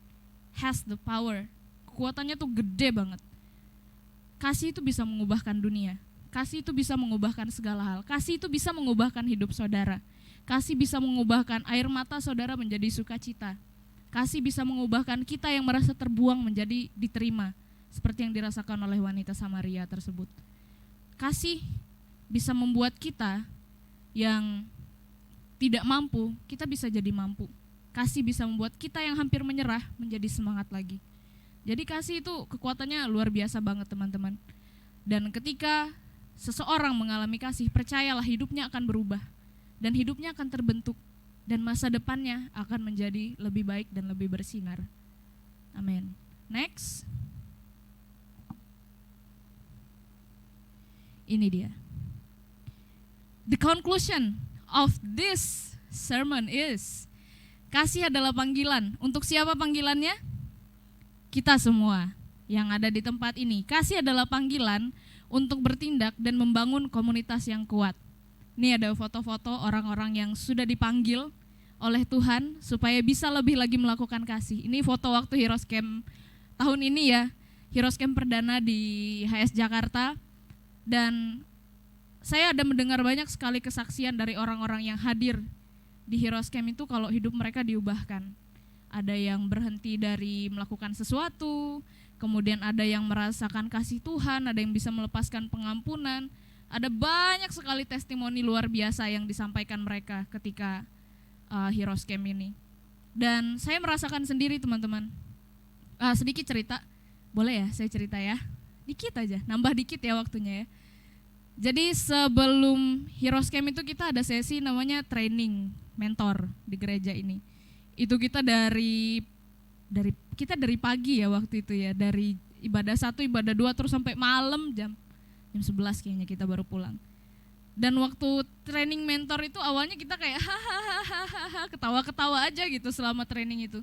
has the power. Kekuatannya tuh gede banget. Kasih itu bisa mengubahkan dunia. Kasih itu bisa mengubahkan segala hal. Kasih itu bisa mengubahkan hidup saudara. Kasih bisa mengubahkan air mata saudara menjadi sukacita. Kasih bisa mengubahkan kita yang merasa terbuang menjadi diterima, seperti yang dirasakan oleh wanita Samaria tersebut. Kasih bisa membuat kita yang tidak mampu, kita bisa jadi mampu. Kasih bisa membuat kita yang hampir menyerah menjadi semangat lagi. Jadi kasih itu kekuatannya luar biasa banget teman-teman. Dan ketika seseorang mengalami kasih, percayalah hidupnya akan berubah. Dan hidupnya akan terbentuk. Dan masa depannya akan menjadi lebih baik dan lebih bersinar. Amin. Next. Ini dia. The conclusion of this sermon is, kasih adalah panggilan. Untuk siapa panggilannya? Kita semua yang ada di tempat ini. Kasih adalah panggilan untuk bertindak dan membangun komunitas yang kuat. Ini ada foto-foto orang-orang yang sudah dipanggil oleh Tuhan supaya bisa lebih lagi melakukan kasih. Ini foto waktu Heroes Camp tahun ini ya, Heroes Camp perdana di HS Jakarta. Dan saya ada mendengar banyak sekali kesaksian dari orang-orang yang hadir di Heroes Camp itu kalau hidup mereka diubahkan. Ada yang berhenti dari melakukan sesuatu, kemudian ada yang merasakan kasih Tuhan, ada yang bisa melepaskan pengampunan. Ada banyak sekali testimoni luar biasa yang disampaikan mereka ketika Heroes Camp ini. Dan saya merasakan sendiri teman-teman. Sedikit cerita, boleh ya saya cerita ya? Dikit aja, nambah dikit ya waktunya ya. Jadi sebelum Heroes Camp itu kita ada sesi namanya training mentor di gereja ini. Itu kita dari pagi ya waktu itu ya, dari ibadah 1, ibadah 2 terus sampai malam jam 11 kayaknya kita baru pulang. Dan waktu training mentor itu awalnya kita kayak hahaha ketawa-ketawa aja gitu selama training itu.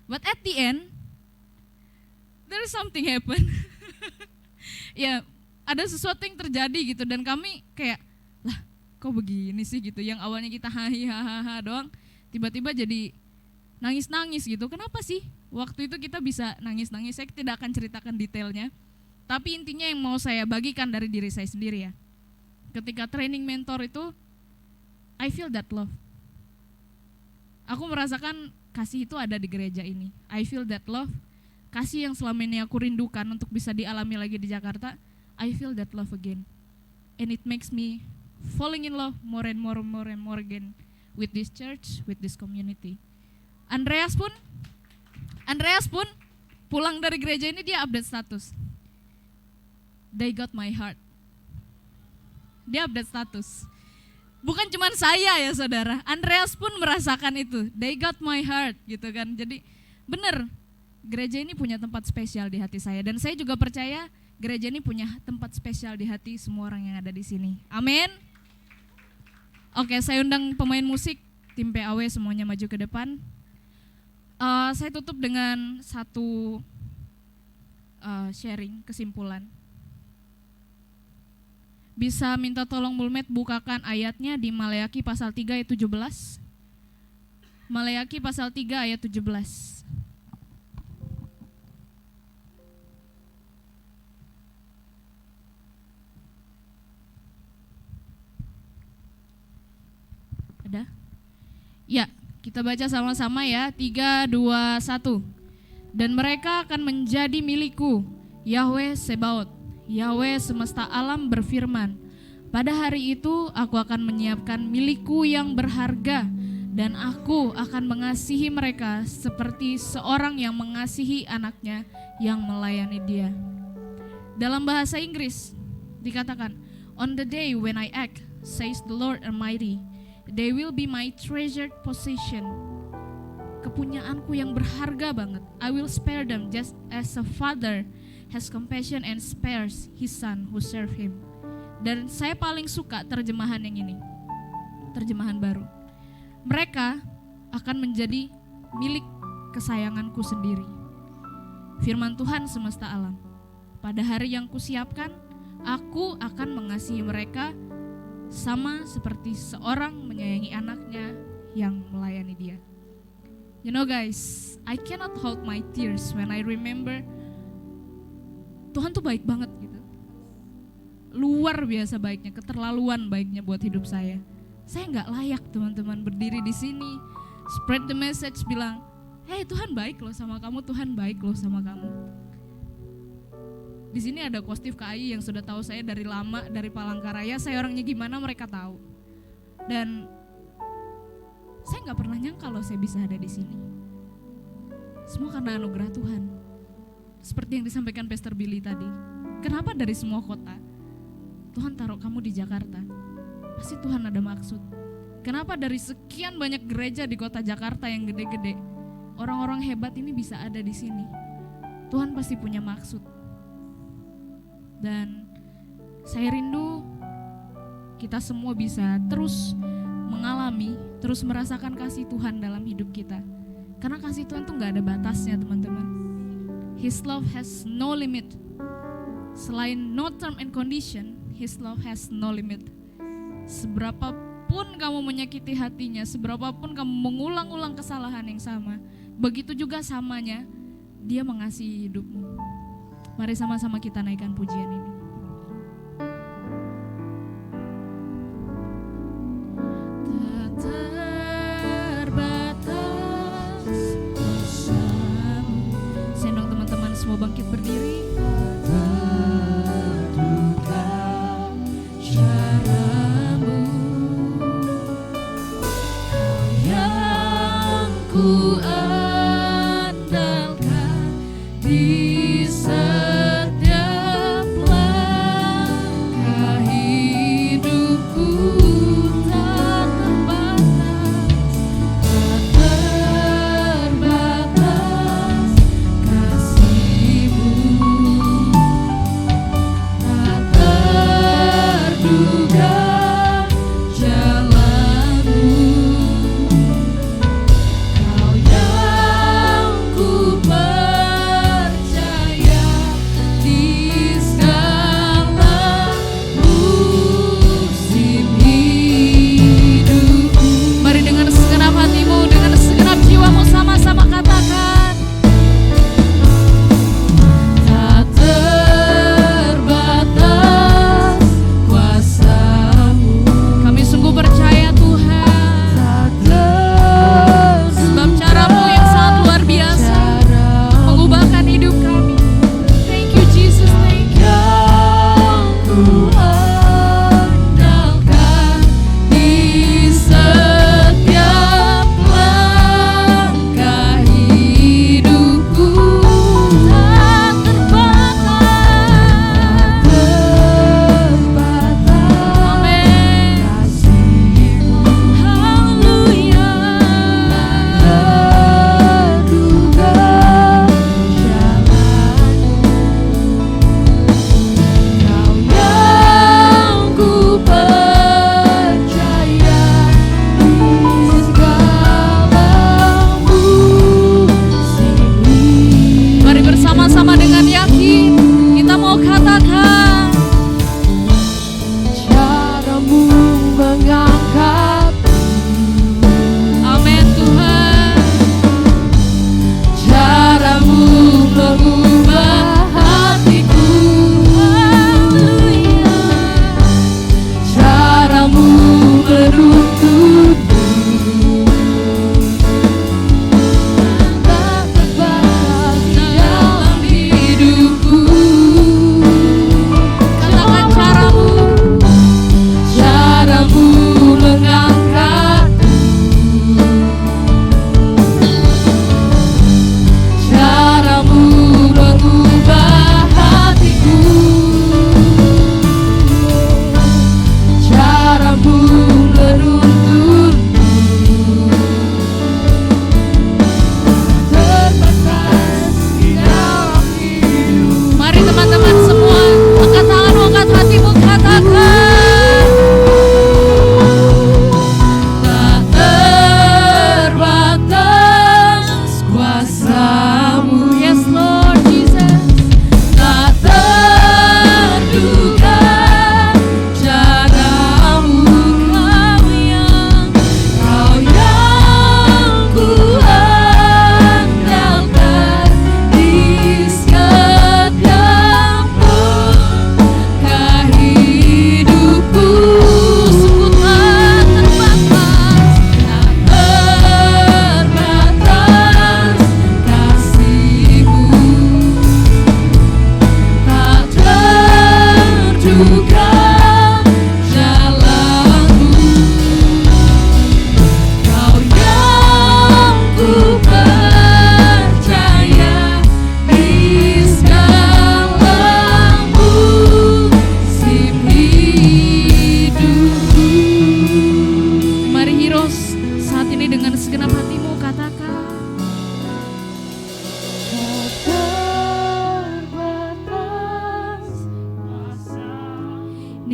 But at the end there is something happen. Ya, ada sesuatu yang terjadi gitu dan kami kayak lah kok begini sih gitu. Yang awalnya kita hahaha doang tiba-tiba jadi nangis-nangis gitu. Kenapa sih waktu itu kita bisa nangis-nangis? Saya tidak akan ceritakan detailnya. Tapi intinya yang mau saya bagikan dari diri saya sendiri ya. ketika training mentor itu, I feel that love. Aku merasakan kasih itu ada di gereja ini. I feel that love. Kasih yang selama ini aku rindukan untuk bisa dialami lagi di Jakarta, I feel that love again. And it makes me falling in love more and more again with this church, with this community. Andreas pun pulang dari gereja ini dia update status. They got my heart. Dia update status. Bukan cuma saya ya saudara, Andreas pun merasakan itu. They got my heart gitu kan. Jadi benar, gereja ini punya tempat spesial di hati saya. Dan saya juga percaya gereja ini punya tempat spesial di hati semua orang yang ada di sini. Amin. Oke, saya undang pemain musik, tim PAW semuanya maju ke depan. Saya tutup dengan satu sharing, kesimpulan. Bisa minta tolong Mulmet bukakan ayatnya di Maleakhi pasal 3 ayat 17. Maleakhi pasal 3 ayat 17. Ada? Ya, kita baca sama-sama ya. 3, 2, 1. Dan mereka akan menjadi milikku, Yahweh Sebaot. Yahweh semesta alam berfirman, pada hari itu aku akan menyiapkan milikku yang berharga dan aku akan mengasihi mereka seperti seorang yang mengasihi anaknya yang melayani dia. Dalam bahasa Inggris dikatakan, on the day when I act, says the Lord Almighty, they will be my treasured possession. Kepunyaanku yang berharga banget. I will spare them just as a father has compassion and spares his son who serve him. Dan saya paling suka terjemahan yang ini, terjemahan baru. Mereka akan menjadi milik kesayanganku sendiri. Firman Tuhan semesta alam. Pada hari yang kusiapkan, aku akan mengasihi mereka sama seperti seorang menyayangi anaknya yang melayani dia. You know guys, I cannot hold my tears when I remember Tuhan tuh baik banget gitu. Luar biasa baiknya, keterlaluan baiknya buat hidup saya. Saya nggak layak teman-teman berdiri di sini, spread the message bilang, hey Tuhan baik loh sama kamu, Tuhan baik loh sama kamu. Di sini ada Kostif KAI yang sudah tahu saya dari lama, dari Palangkaraya, saya orangnya gimana mereka tahu. Dan saya nggak pernah nyangka loh saya bisa ada di sini. Semua karena anugerah Tuhan. Seperti yang disampaikan Pastor Billy tadi. Kenapa dari semua kota Tuhan taruh kamu di Jakarta? Pasti Tuhan ada maksud. Kenapa dari sekian banyak gereja di kota Jakarta yang gede-gede, orang-orang hebat ini bisa ada di sini? Tuhan pasti punya maksud. Dan saya rindu kita semua bisa terus mengalami, terus merasakan kasih Tuhan dalam hidup kita. Karena kasih Tuhan tuh gak ada batasnya teman-teman. His love has no limit. Selain no term and condition, His love has no limit. Seberapapun kamu menyakiti hatinya, seberapapun kamu mengulang-ulang kesalahan yang sama, begitu juga samanya Dia mengasihi hidupmu. Mari sama-sama kita naikkan pujian ini. Semua bangkit berdiri. Caramu yang ku andalkan di setiap langkah hidupku. Tak terbatas kasihmu. Jalanmu, Kau yang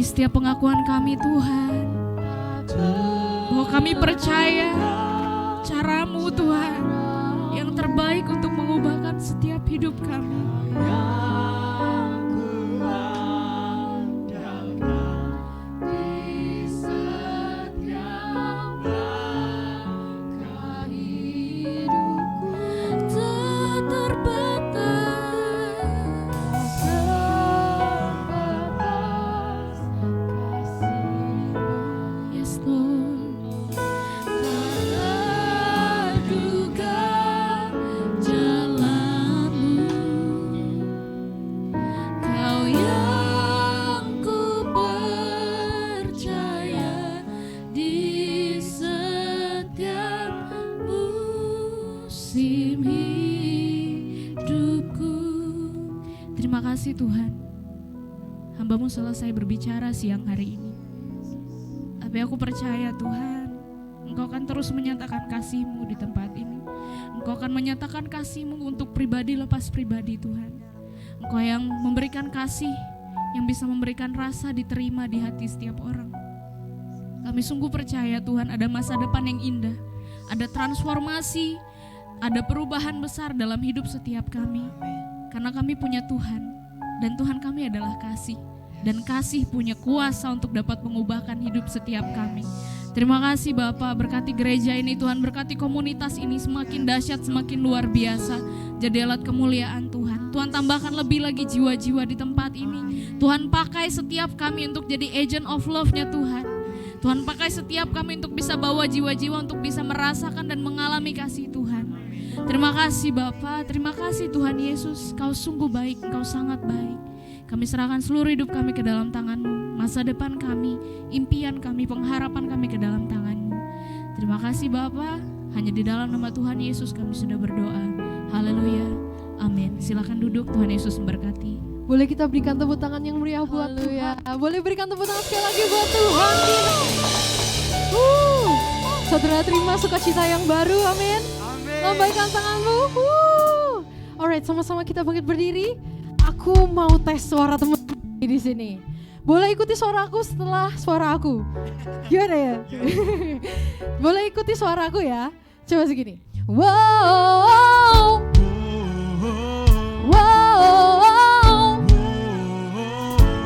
setiap pengakuan kami Tuhan, bahwa kami percaya cara-Mu Tuhan yang terbaik untuk mengubahkan setiap hidup kami. Terima kasih Tuhan, hamba-Mu selesai berbicara siang hari ini. Tapi aku percaya Tuhan, Engkau akan terus menyatakan kasih-Mu di tempat ini. Engkau akan menyatakan kasih-Mu untuk pribadi lepas pribadi Tuhan. Engkau yang memberikan kasih, yang bisa memberikan rasa diterima di hati setiap orang. Kami sungguh percaya Tuhan ada masa depan yang indah, ada transformasi, ada perubahan besar dalam hidup setiap kami. Karena kami punya Tuhan, dan Tuhan kami adalah kasih. Dan kasih punya kuasa untuk dapat mengubahkan hidup setiap kami. Terima kasih Bapa, berkati gereja ini Tuhan, berkati komunitas ini semakin dahsyat, semakin luar biasa. Jadi alat kemuliaan Tuhan. Tuhan tambahkan lebih lagi jiwa-jiwa di tempat ini. Tuhan pakai setiap kami untuk jadi agent of love-nya Tuhan. Tuhan pakai setiap kami untuk bisa bawa jiwa-jiwa untuk bisa merasakan dan mengalami kasih Tuhan. Terima kasih Bapa, terima kasih Tuhan Yesus, Kau sungguh baik, Engkau sangat baik. Kami serahkan seluruh hidup kami ke dalam tangan-Mu, masa depan kami, impian kami, pengharapan kami ke dalam tangan-Mu. Terima kasih Bapa, hanya di dalam nama Tuhan Yesus kami sudah berdoa. Haleluya, amin. Silakan duduk, Tuhan Yesus memberkati. Boleh kita berikan tepuk tangan yang meriah buat Tuhan. Boleh berikan tepuk tangan sekali lagi buat Tuhan. Saudara terima sukacita yang baru, amin. Lambaikan tanganmu. Alright, sama-sama kita bangkit berdiri. Aku mau tes suara teman-teman di sini. Boleh ikuti suaraku setelah suara aku. Gimana ya? Boleh ikuti suaraku ya. Coba segini. Wow. Wow.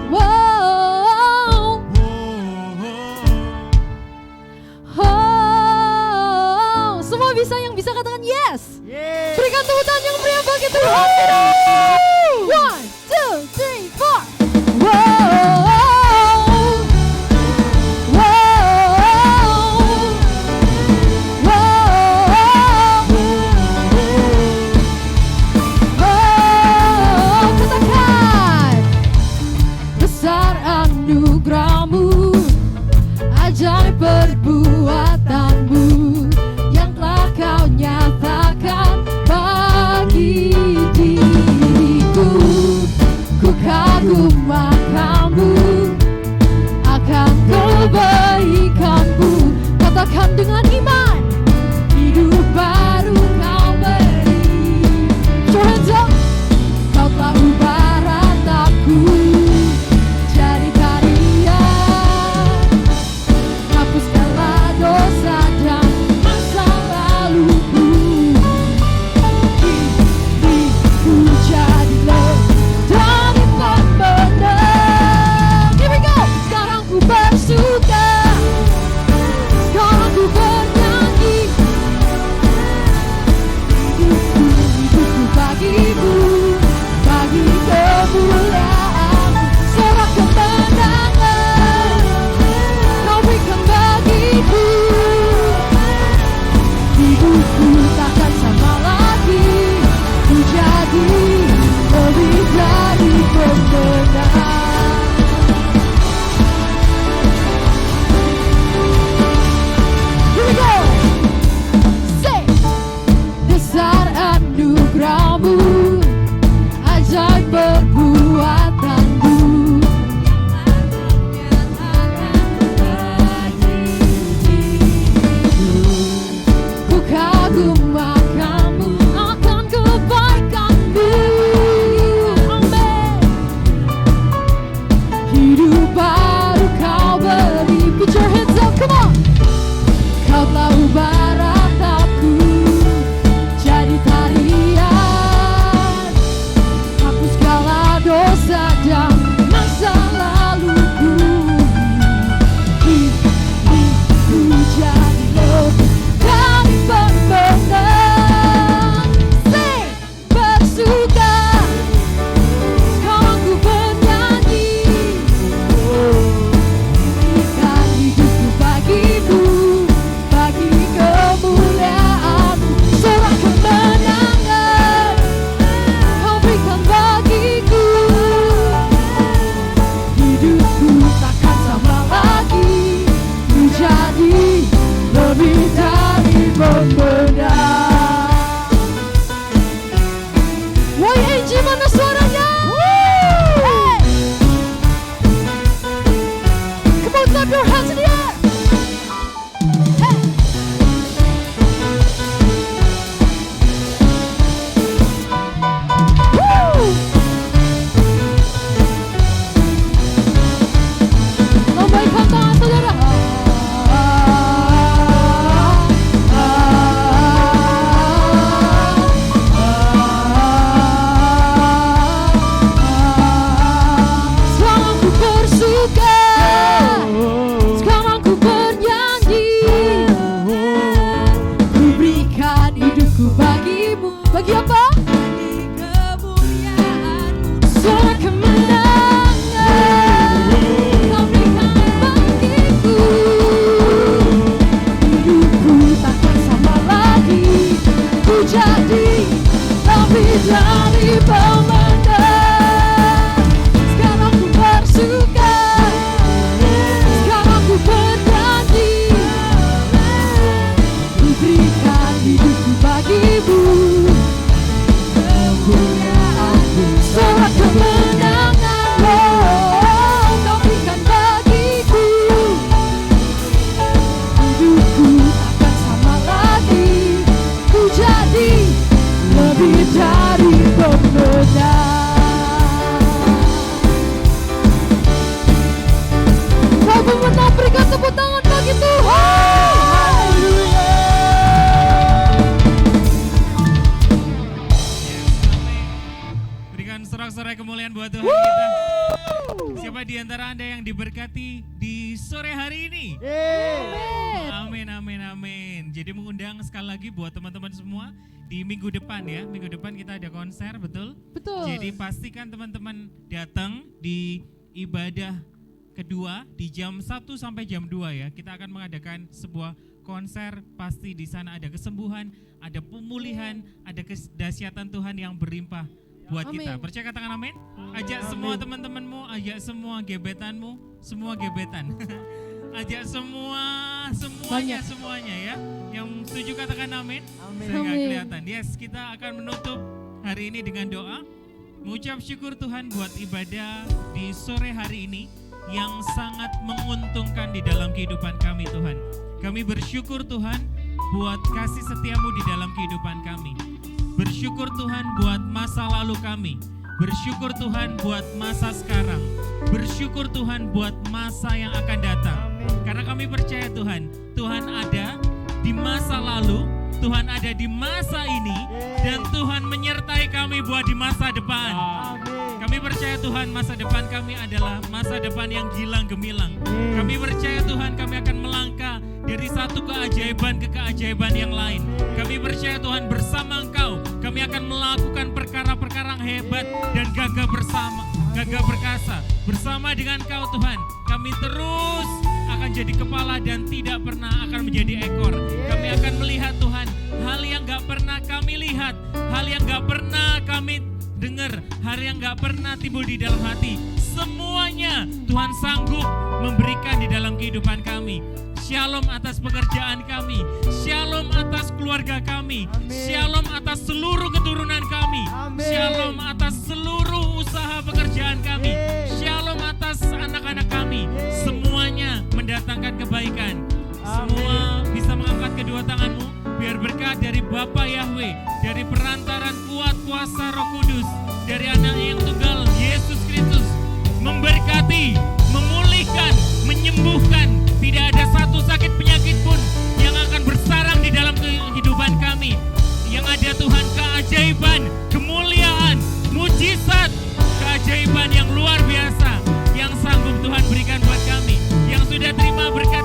Wow. Oh. Semua bisa, yang bisa katakan yes. Berikan tepuk tangan yang meriah bagi Tuhan. 1, 2, 3, 4. Wow. Ajaib perbuatanmu yang telah Kau nyatakan bagi diriku. Ku kagum akanmu, akan kebaikanmu. Katakan dengan iman, hidup baru Kau beri. Show hands up. Kau telah ubah rataku jadi karya. Hapuskanlah dosa dan masa laluku. Diriku jadilah dari pemenang. Here we go. Sekarang ku bersuka, sekarang ku bernyanyi. Hidupku bagimu, bagi kemuliaan. Sorak kemenangan Kau berikan bagiku. Hidupku takkan sama lagi, ku jadi lebih dari pemenang. Here we go. Say, besar anugerahmu, ajaib perbuatanmu. Ku kagum akanmu, akan kebaikanmu. Amin. Hidup baru Bagi apa? Bagi kemuliaan-Mu. Suara kemenangan Kau berikan bagiku. Hidupku takkan sama lagi. Ku jadi lebih dari pemenang. Sekarang ku bersuka, sekarang ku berjanji. Ku berikan hidupku bagimu. Kemuliaan-Mu, suara kemenangan, Kau berikan bagiku. Hidupku takkan sama lagi. Ku jadi lebih dari pemenang. Kau pemenang, berikan tepuk tangan bagi Tuhan. Berikan sorak-sorai kemuliaan buat Tuhan kita. Siapa di antara Anda yang diberkati di sore hari ini? Amin, amin, amin. Jadi mengundang sekali lagi buat teman-teman semua di minggu depan ya. Minggu depan kita ada konser, betul? Betul. Jadi pastikan teman-teman datang di ibadah kedua di jam 1 sampai jam 2 ya. Kita akan mengadakan sebuah konser, pasti di sana ada kesembuhan, ada pemulihan, ada kedahsyatan Tuhan yang berlimpah buat Amin. kita. Percaya katakan amin? Ajak semua teman-temanmu, ajak semua gebetanmu, semua gebetan. Ajak semuanya ya. Yang setuju katakan amin. Saya nggak Amin. kelihatan. Yes, kita akan menutup hari ini dengan doa. Mengucap syukur Tuhan buat ibadah di sore hari ini yang sangat menguntungkan di dalam kehidupan kami Tuhan. Kami bersyukur Tuhan buat kasih setiamu di dalam kehidupan kami. Bersyukur Tuhan buat masa lalu kami. Bersyukur Tuhan buat masa sekarang. Bersyukur Tuhan buat masa yang akan datang. Karena kami percaya Tuhan, Tuhan ada di masa lalu, Tuhan ada di masa ini, dan Tuhan menyertai kami buat di masa depan. Kami percaya Tuhan masa depan kami adalah masa depan yang gilang gemilang. Kami percaya Tuhan kami akan melangkah dari satu keajaiban ke keajaiban yang lain. Kami percaya Tuhan bersama Engkau kami akan melakukan perkara-perkara yang hebat dan gagah bersama, gagah perkasa. Bersama dengan Engkau Tuhan kami terus akan jadi kepala dan tidak pernah akan menjadi ekor. Kami akan melihat Tuhan hal yang gak pernah kami lihat, hal yang gak pernah kami dengar, hal yang gak pernah timbul di dalam hati. Semuanya Tuhan sanggup memberikan di dalam kehidupan kami. Shalom atas pekerjaan kami, shalom atas keluarga kami, shalom atas seluruh keturunan kami, shalom atas seluruh usaha pekerjaan kami, shalom atas anak-anak kami. Semuanya mendatangkan kebaikan. Semua bisa mengangkat kedua tanganmu, biar berkat dari Bapa Yahweh, dari perantaran kuat kuasa Roh Kudus, dari Anak-Nya yang tunggal Yesus Kristus memberkati, memulihkan, menyembuhkan. Tidak ada satu sakit penyakit pun yang akan bersarang di dalam kehidupan kami. Yang ada Tuhan keajaiban, kemuliaan, mujizat, keajaiban yang luar biasa yang sanggup Tuhan berikan buat kami. Yang sudah terima berkat